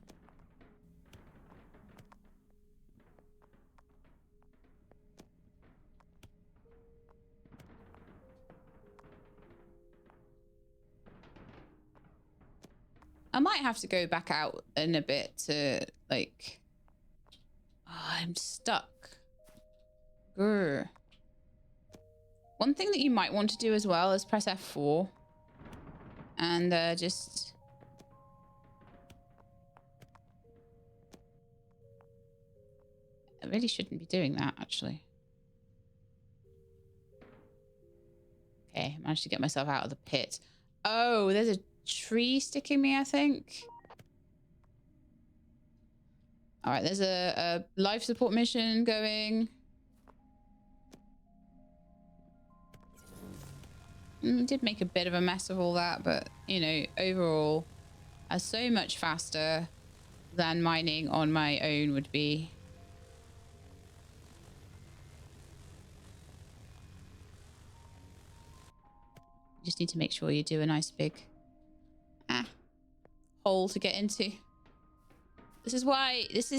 I might have to go back out in a bit to, like... Oh, I'm stuck. Grr. One thing that you might want to do as well is press F4. And just... I really shouldn't be doing that, actually. Okay, managed to get myself out of the pit. Oh, there's a tree sticking me, I think. All right, there's a life support mission going. Did make a bit of a mess of all that, but, you know, overall, so much faster than mining on my own would be. You just need to make sure you do a nice big hole to get into. This is why this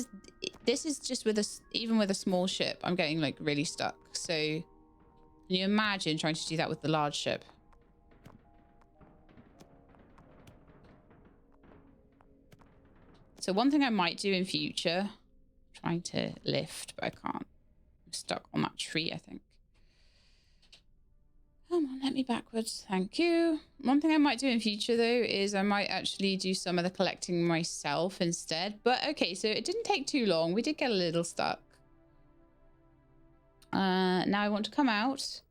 is just with even with a small ship, I'm getting like really stuck. So can you imagine trying to do that with the large ship? So one thing I might do in future, trying to lift, but I can't. I'm stuck on that tree, I think. Come on, let me backwards. Thank you. One thing I might do in future, though, is I might actually do some of the collecting myself instead. But okay, so it didn't take too long. We did get a little stuck. Now I want to come out.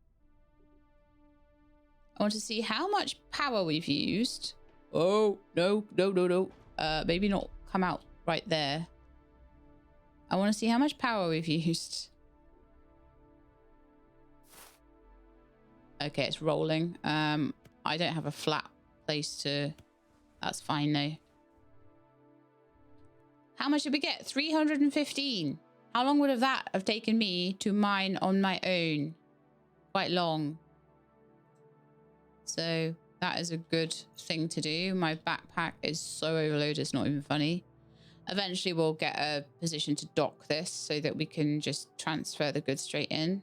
I want to see how much power we've used. Oh, no, no, no, no. Maybe not come out right there. I want to see how much power we've used. Okay, it's rolling. I don't have a flat place to... That's fine, though. How much did we get? 315. How long would that have taken me to mine on my own? Quite long. So that is a good thing to do. My backpack is so overloaded, it's not even funny. Eventually, we'll get a position to dock this so that we can just transfer the goods straight in.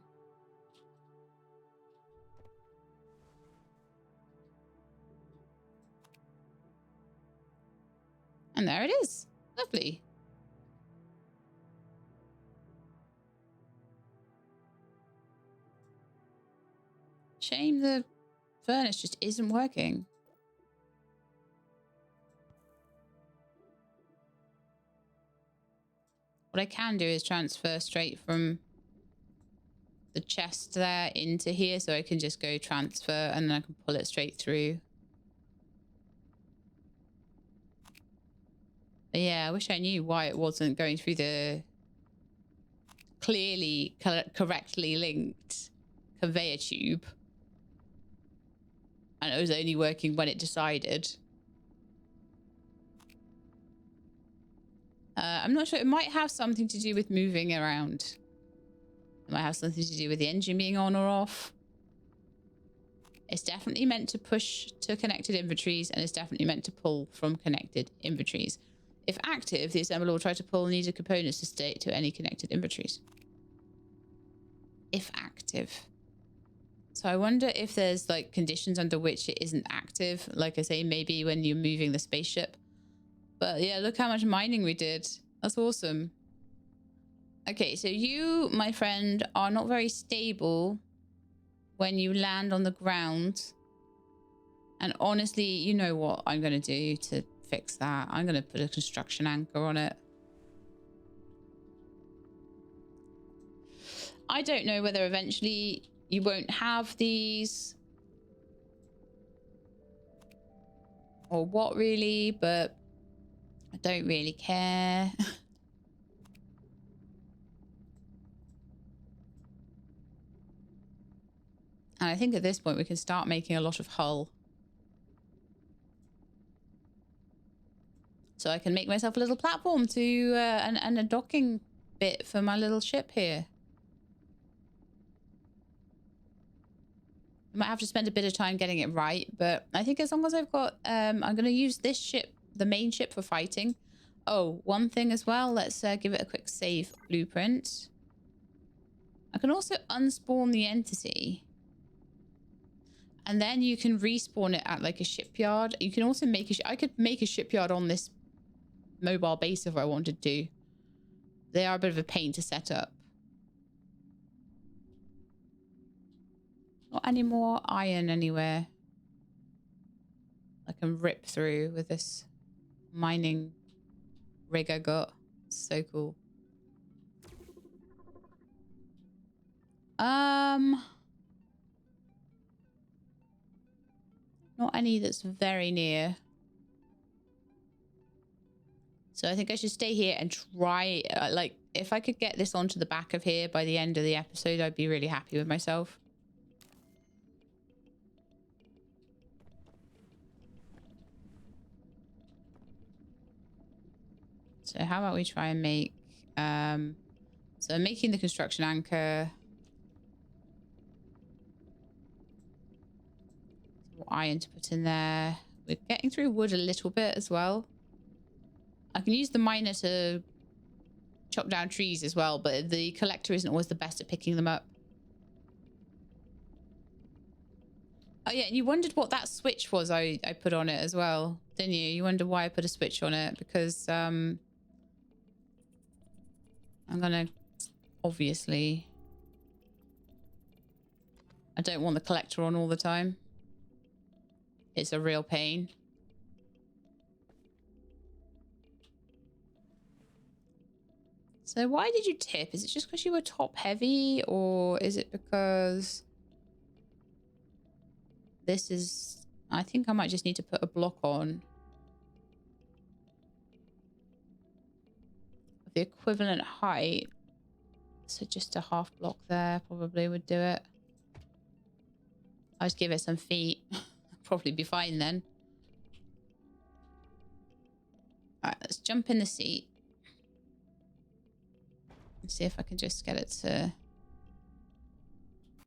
And there it is. Lovely. Shame the furnace just isn't working. What I can do is transfer straight from the chest there into here, so I can just go transfer and then I can pull it straight through. But yeah, I wish I knew why it wasn't going through the clearly correctly linked conveyor tube. And it was only working when it decided. I'm not sure. It might have something to do with moving around. It might have something to do with the engine being on or off. It's definitely meant to push to connected inventories, and it's definitely meant to pull from connected inventories. If active, the assembler will try to pull needed components to state to any connected inventories. If active. So I wonder if there's like conditions under which it isn't active. Like I say, maybe when you're moving the spaceship. But yeah, look how much mining we did. That's awesome. Okay, so you, my friend, are not very stable when you land on the ground. And honestly, you know what I'm going to do to fix that? I'm going to put a construction anchor on it. I don't know whether eventually you won't have these or what really, but I don't really care. And I think at this point we can start making a lot of hull. So I can make myself a little platform to and a docking bit for my little ship here. I might have to spend a bit of time getting it right, but I think as long as I've got I'm going to use this ship, the main ship, for fighting. Oh, one thing as well, let's give it a quick save blueprint. I can also unspawn the entity. And then you can respawn it at like a shipyard. You can also make I could make a shipyard on this mobile base if I wanted to. They are a bit of a pain to set up. Not any more iron anywhere. I can rip through with this mining rig I got. So cool. Not any that's very near. So I think I should stay here and try, like, if I could get this onto the back of here by the end of the episode, I'd be really happy with myself. So how about we try and make, so I'm making the construction anchor. Some more iron to put in there. We're getting through wood a little bit as well. I can use the miner to chop down trees as well, but the collector isn't always the best at picking them up. Oh yeah, and you wondered what that switch was I put on it as well, didn't you? You wondered why I put a switch on it, because I'm gonna, obviously, I don't want the collector on all the time. It's a real pain. So why did you tip? Is it just because you were top heavy, or is it because this is... I think I might just need to put a block on. The equivalent height. So just a half block there probably would do it. I'll just give it some feet. Probably be fine then. Alright, let's jump in the seat. Let's see if I can just get it to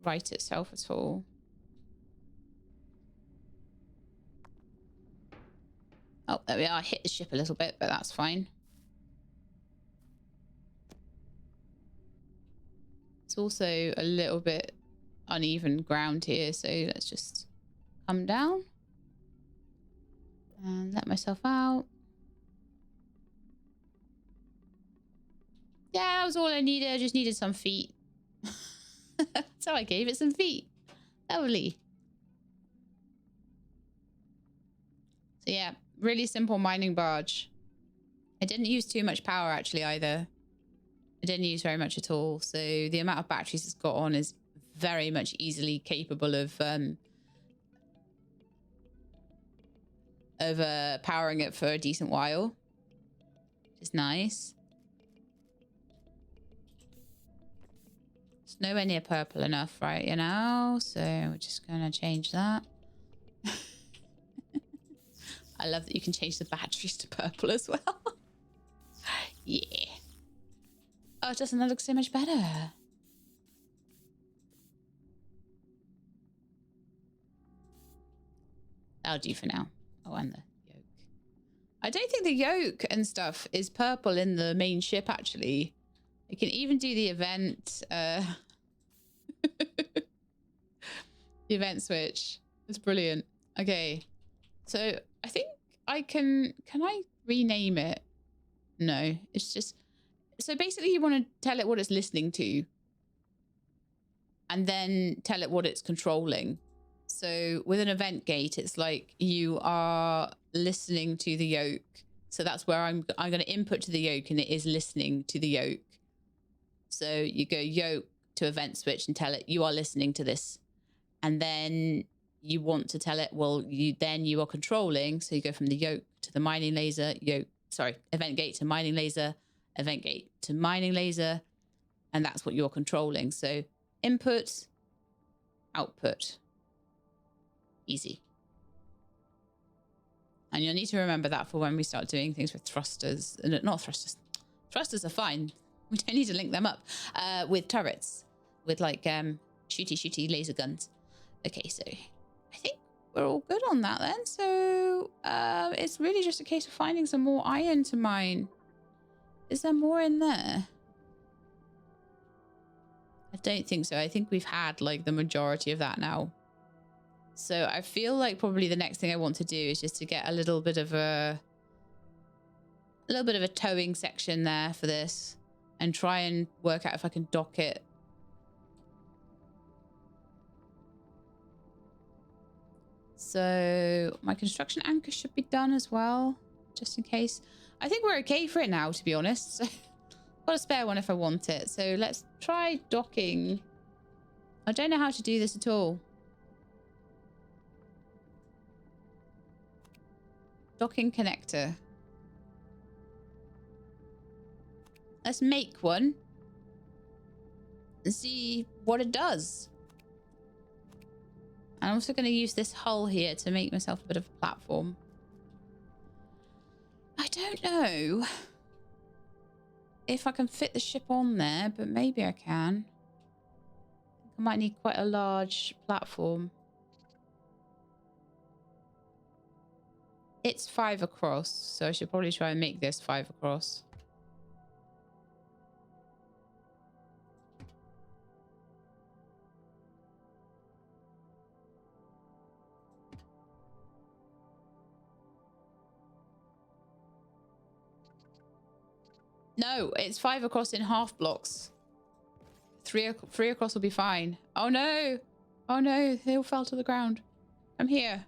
right itself at all. Oh, there we are. I hit the ship a little bit, but that's fine. It's also a little bit uneven ground here, so let's just come down and let myself out. Yeah, that was all I needed. I just needed some feet. So I gave it some feet. Lovely. So yeah, really simple mining barge. I didn't use too much power actually either. I didn't use very much at all. So the amount of batteries it's got on is very much easily capable of powering it for a decent while. Which is nice. It's nowhere near purple enough right you know, so we're just gonna change that. I love that you can change the batteries to purple as well. Yeah. Oh, doesn't that look so much better? That'll do for now. Oh, and the yoke. I don't think the yoke and stuff is purple in the main ship, actually. You can even do the event, the event switch. It's brilliant. Okay. So I think I can I rename it? No, it's just, so basically you want to tell it what it's listening to and then tell it what it's controlling. So with an event gate, it's like you are listening to the yoke. So that's where I'm going to input to the yoke, and it is listening to the yoke. So you go yoke to event switch and tell it you are listening to this. And then you want to tell it, well, you are controlling. So you go from the yoke to the mining laser, event gate to mining laser, event gate to mining laser. And that's what you're controlling. So input, output. Easy. And you'll need to remember that for when we start doing things with thrusters. Not thrusters. Thrusters are fine. We don't need to link them up with turrets. With like shooty laser guns. Okay, so I think we're all good on that then. So it's really just a case of finding some more iron to mine. Is there more in there? I don't think so. I think we've had like the majority of that now. So I feel like probably the next thing I want to do is just to get a little bit of a towing section there for this and try and work out if I can dock it. So my construction anchor should be done as well, just in case. I think we're okay for it now, to be honest. So got a spare one if I want it. So let's try docking. I don't know how to do this at all. Docking connector. Let's make one and see what it does. I'm also going to use this hull here to make myself a bit of a platform. I don't know if I can fit the ship on there, but maybe I can. I might need quite a large platform. It's 5 across, so I should probably try and make this 5 across. No, it's 5 across in half blocks. Three across will be fine. Oh no! Oh no, they all fell to the ground. I'm here.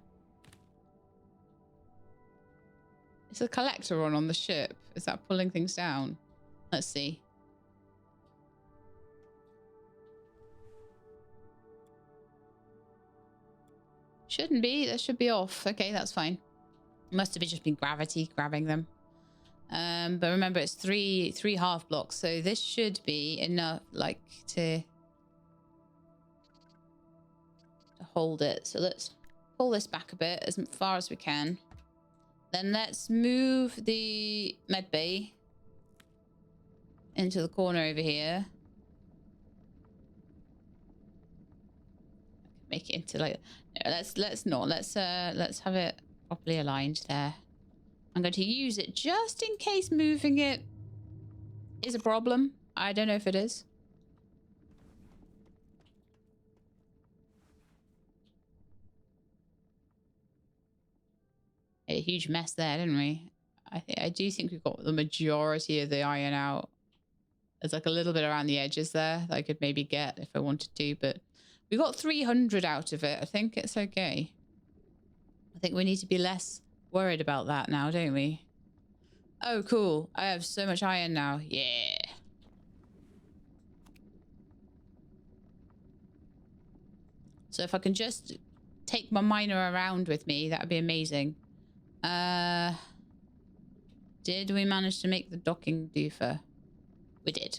Is the collector on the ship? Is that pulling things down? Let's see. Shouldn't be. That should be off. Okay, that's fine. Must have just been gravity grabbing them. But remember, it's three half blocks, so this should be enough, like, to hold it. So let's pull this back a bit as far as we can. Then let's move the med bay into the corner over here. Make it into like, no, let's have it properly aligned there. I'm going to use it just in case moving it is a problem. I don't know if it is. A huge mess there, didn't we? I do think we've got the majority of the iron out. There's like a little bit around the edges there that I could maybe get if I wanted to, but we got 300 out of it. I think it's okay. I think we need to be less worried about that now, don't we? Oh, cool. I have so much iron now. Yeah. So if I can just take my miner around with me, that would be amazing. Did we manage to make the docking doofer? We did.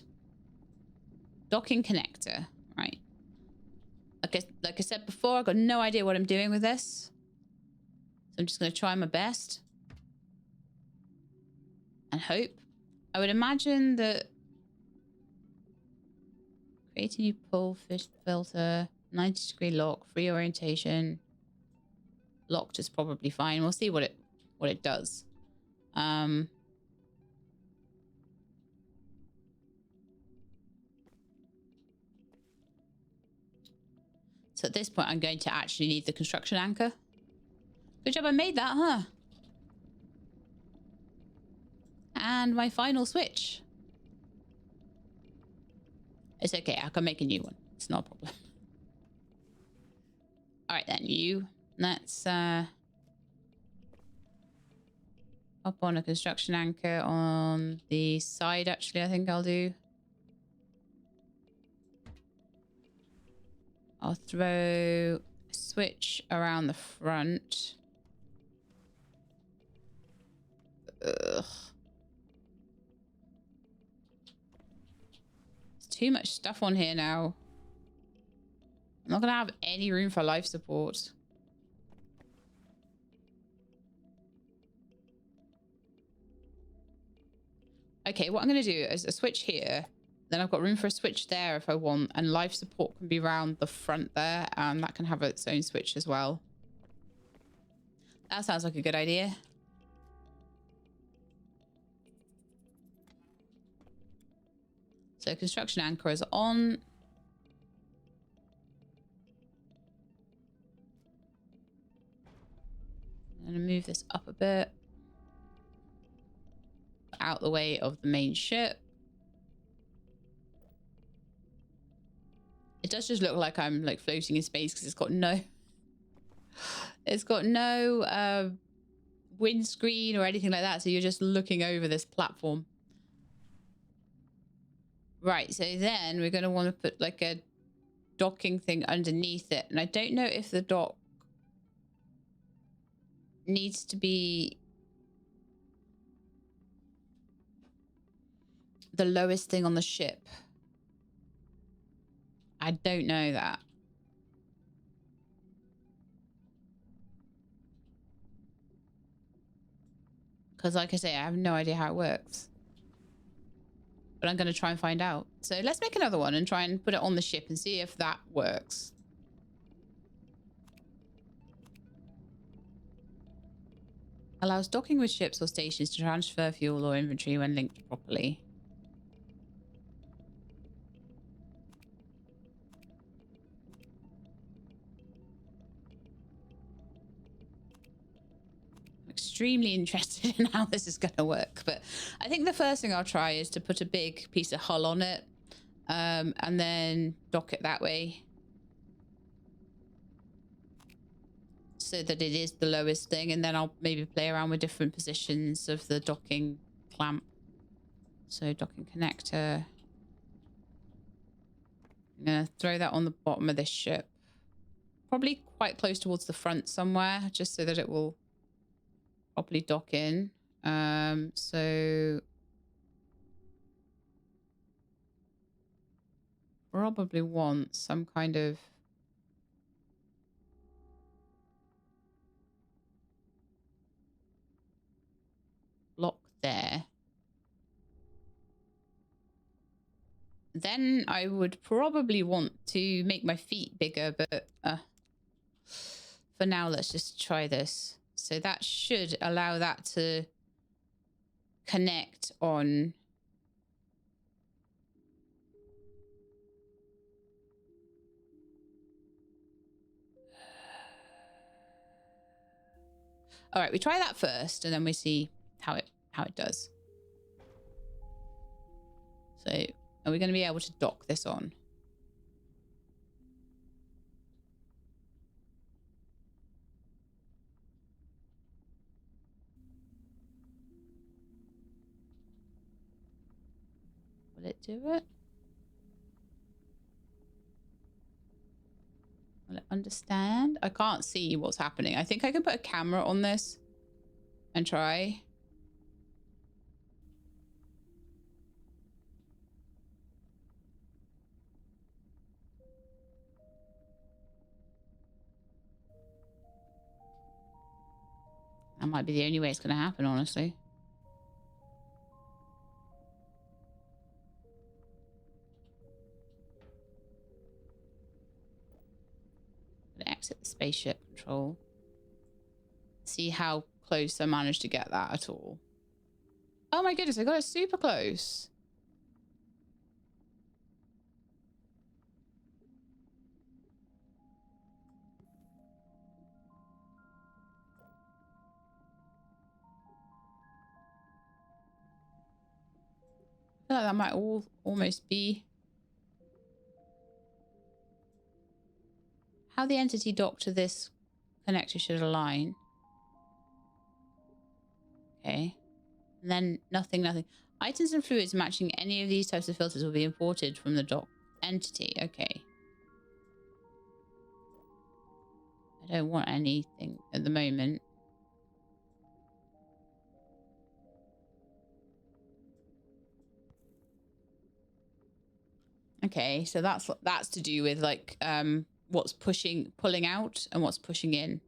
Docking connector. Right. Like I said before, I've got no idea what I'm doing with this. So I'm just going to try my best. And hope. I would imagine that create a new pull fish filter, 90-degree lock, free orientation. Locked is probably fine. We'll see what it does. So at this point, I'm going to actually need the construction anchor. Good job I made that, huh? And my final switch. It's okay. I can make a new one. It's not a problem. All right, then. Let's hop on a construction anchor on the side, actually, I think I'll do. I'll throw a switch around the front. Ugh. There's too much stuff on here now. I'm not going to have any room for life support. Okay, what I'm going to do is a switch here. Then I've got room for a switch there if I want. And life support can be around the front there. And that can have its own switch as well. That sounds like a good idea. So construction anchor is on. I'm going to move this up a bit. Out the way of the main ship. It does just look like I'm like floating in space because it's got no windscreen or anything like that. So you're just looking over this platform. Right, so then we're going to want to put like a docking thing underneath it. And I don't know if the dock needs to be the lowest thing on the ship. I don't know that. Because like I say, I have no idea how it works. But I'm going to try and find out. So let's make another one and try and put it on the ship and see if that works. Allows docking with ships or stations to transfer fuel or inventory when linked properly. I'm extremely interested in how this is going to work, but I think the first thing I'll try is to put a big piece of hull on it, and then dock it that way, so that it is the lowest thing, and then I'll maybe play around with different positions of the docking clamp. So docking connector. I'm gonna throw that on the bottom of this ship, probably quite close towards the front somewhere, just so that it will properly dock in. So probably want some kind of block there. Then I would probably want to make my feet bigger, but for now, let's just try this. So that should allow that to connect on. All right, we try that first, and then we see how it does. So, are we going to be able to dock this on? Will it do it? Will it understand? I can't see what's happening. I think I can put a camera on this and try. That might be the only way it's going to happen, honestly. I'm gonna exit the spaceship control. See how close I managed to get that at all. Oh my goodness, I got it super close. I feel like that might almost be how the entity dock to this connector should align. Okay. And then nothing. Items and fluids matching any of these types of filters will be imported from the dock entity. Okay. I don't want anything at the moment. Okay, so that's to do with like what's pulling out and what's pushing in.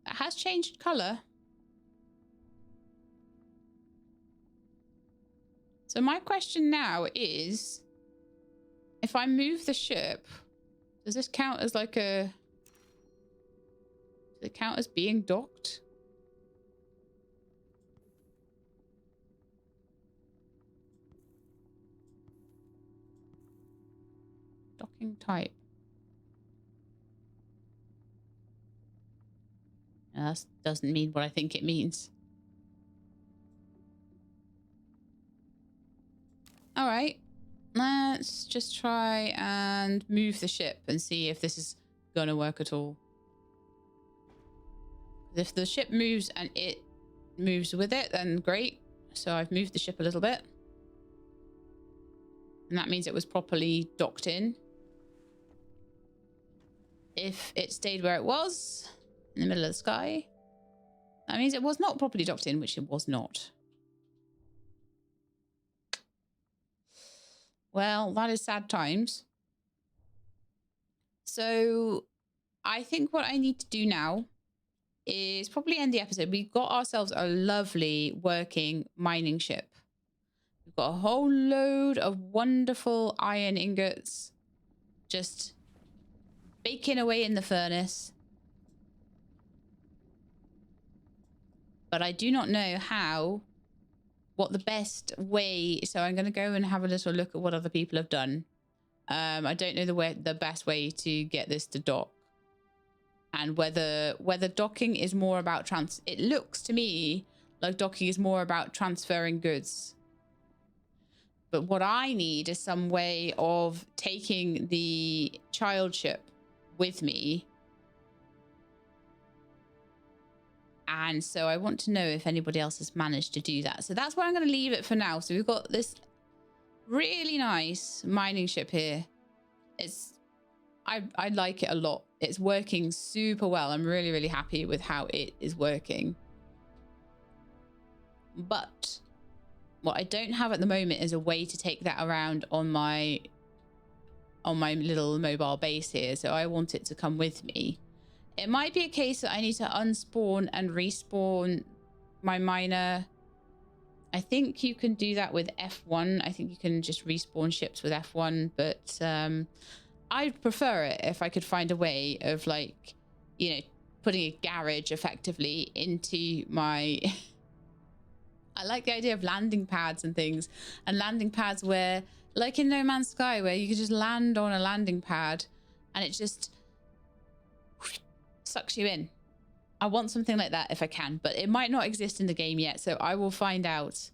It has changed color. So my question now is, if I move the ship, does this count as like a... Does it count as being docked? Docking type. No, that doesn't mean what I think it means. All right. Let's just try and move the ship and see if this is going to work at all. If the ship moves and it moves with it, then great. So I've moved the ship a little bit. And that means it was properly docked in. If it stayed where it was, in the middle of the sky, that means it was not properly docked in, which it was not. Well, that is sad times. So I think what I need to do now is probably end the episode. We got ourselves a lovely working mining ship. We've got a whole load of wonderful iron ingots just baking away in the furnace. But I do not know what the best way. So I'm going to go and have a little look at what other people have done. I don't know the best way to get this to dock, and whether docking is more about it looks to me like docking is more about transferring goods. But what I need is some way of taking the child ship with me. And so I want to know if anybody else has managed to do that. So that's where I'm going to leave it for now. So we've got this really nice mining ship here. I like it a lot. It's working super well. I'm really, really happy with how it is working. But what I don't have at the moment is a way to take that around on my little mobile base here. So I want it to come with me. It might be a case that I need to unspawn and respawn my miner. I think you can do that with F1. I think you can just respawn ships with F1, but I'd prefer it if I could find a way of, like, you know, putting a garage effectively into my... I like the idea of landing pads and things, and landing pads where, like in No Man's Sky, where you can just land on a landing pad and it just sucks you in. I want something like that if I can, but it might not exist in the game yet. So I will find out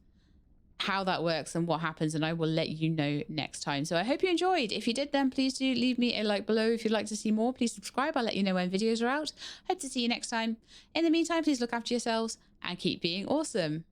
how that works and what happens, and I will let you know next time. So I hope you enjoyed. If you did, then please do leave me a like below. If you'd like to see more, please subscribe. I'll let you know when videos are out. Hope to see you next time. In the meantime, please look after yourselves and keep being awesome.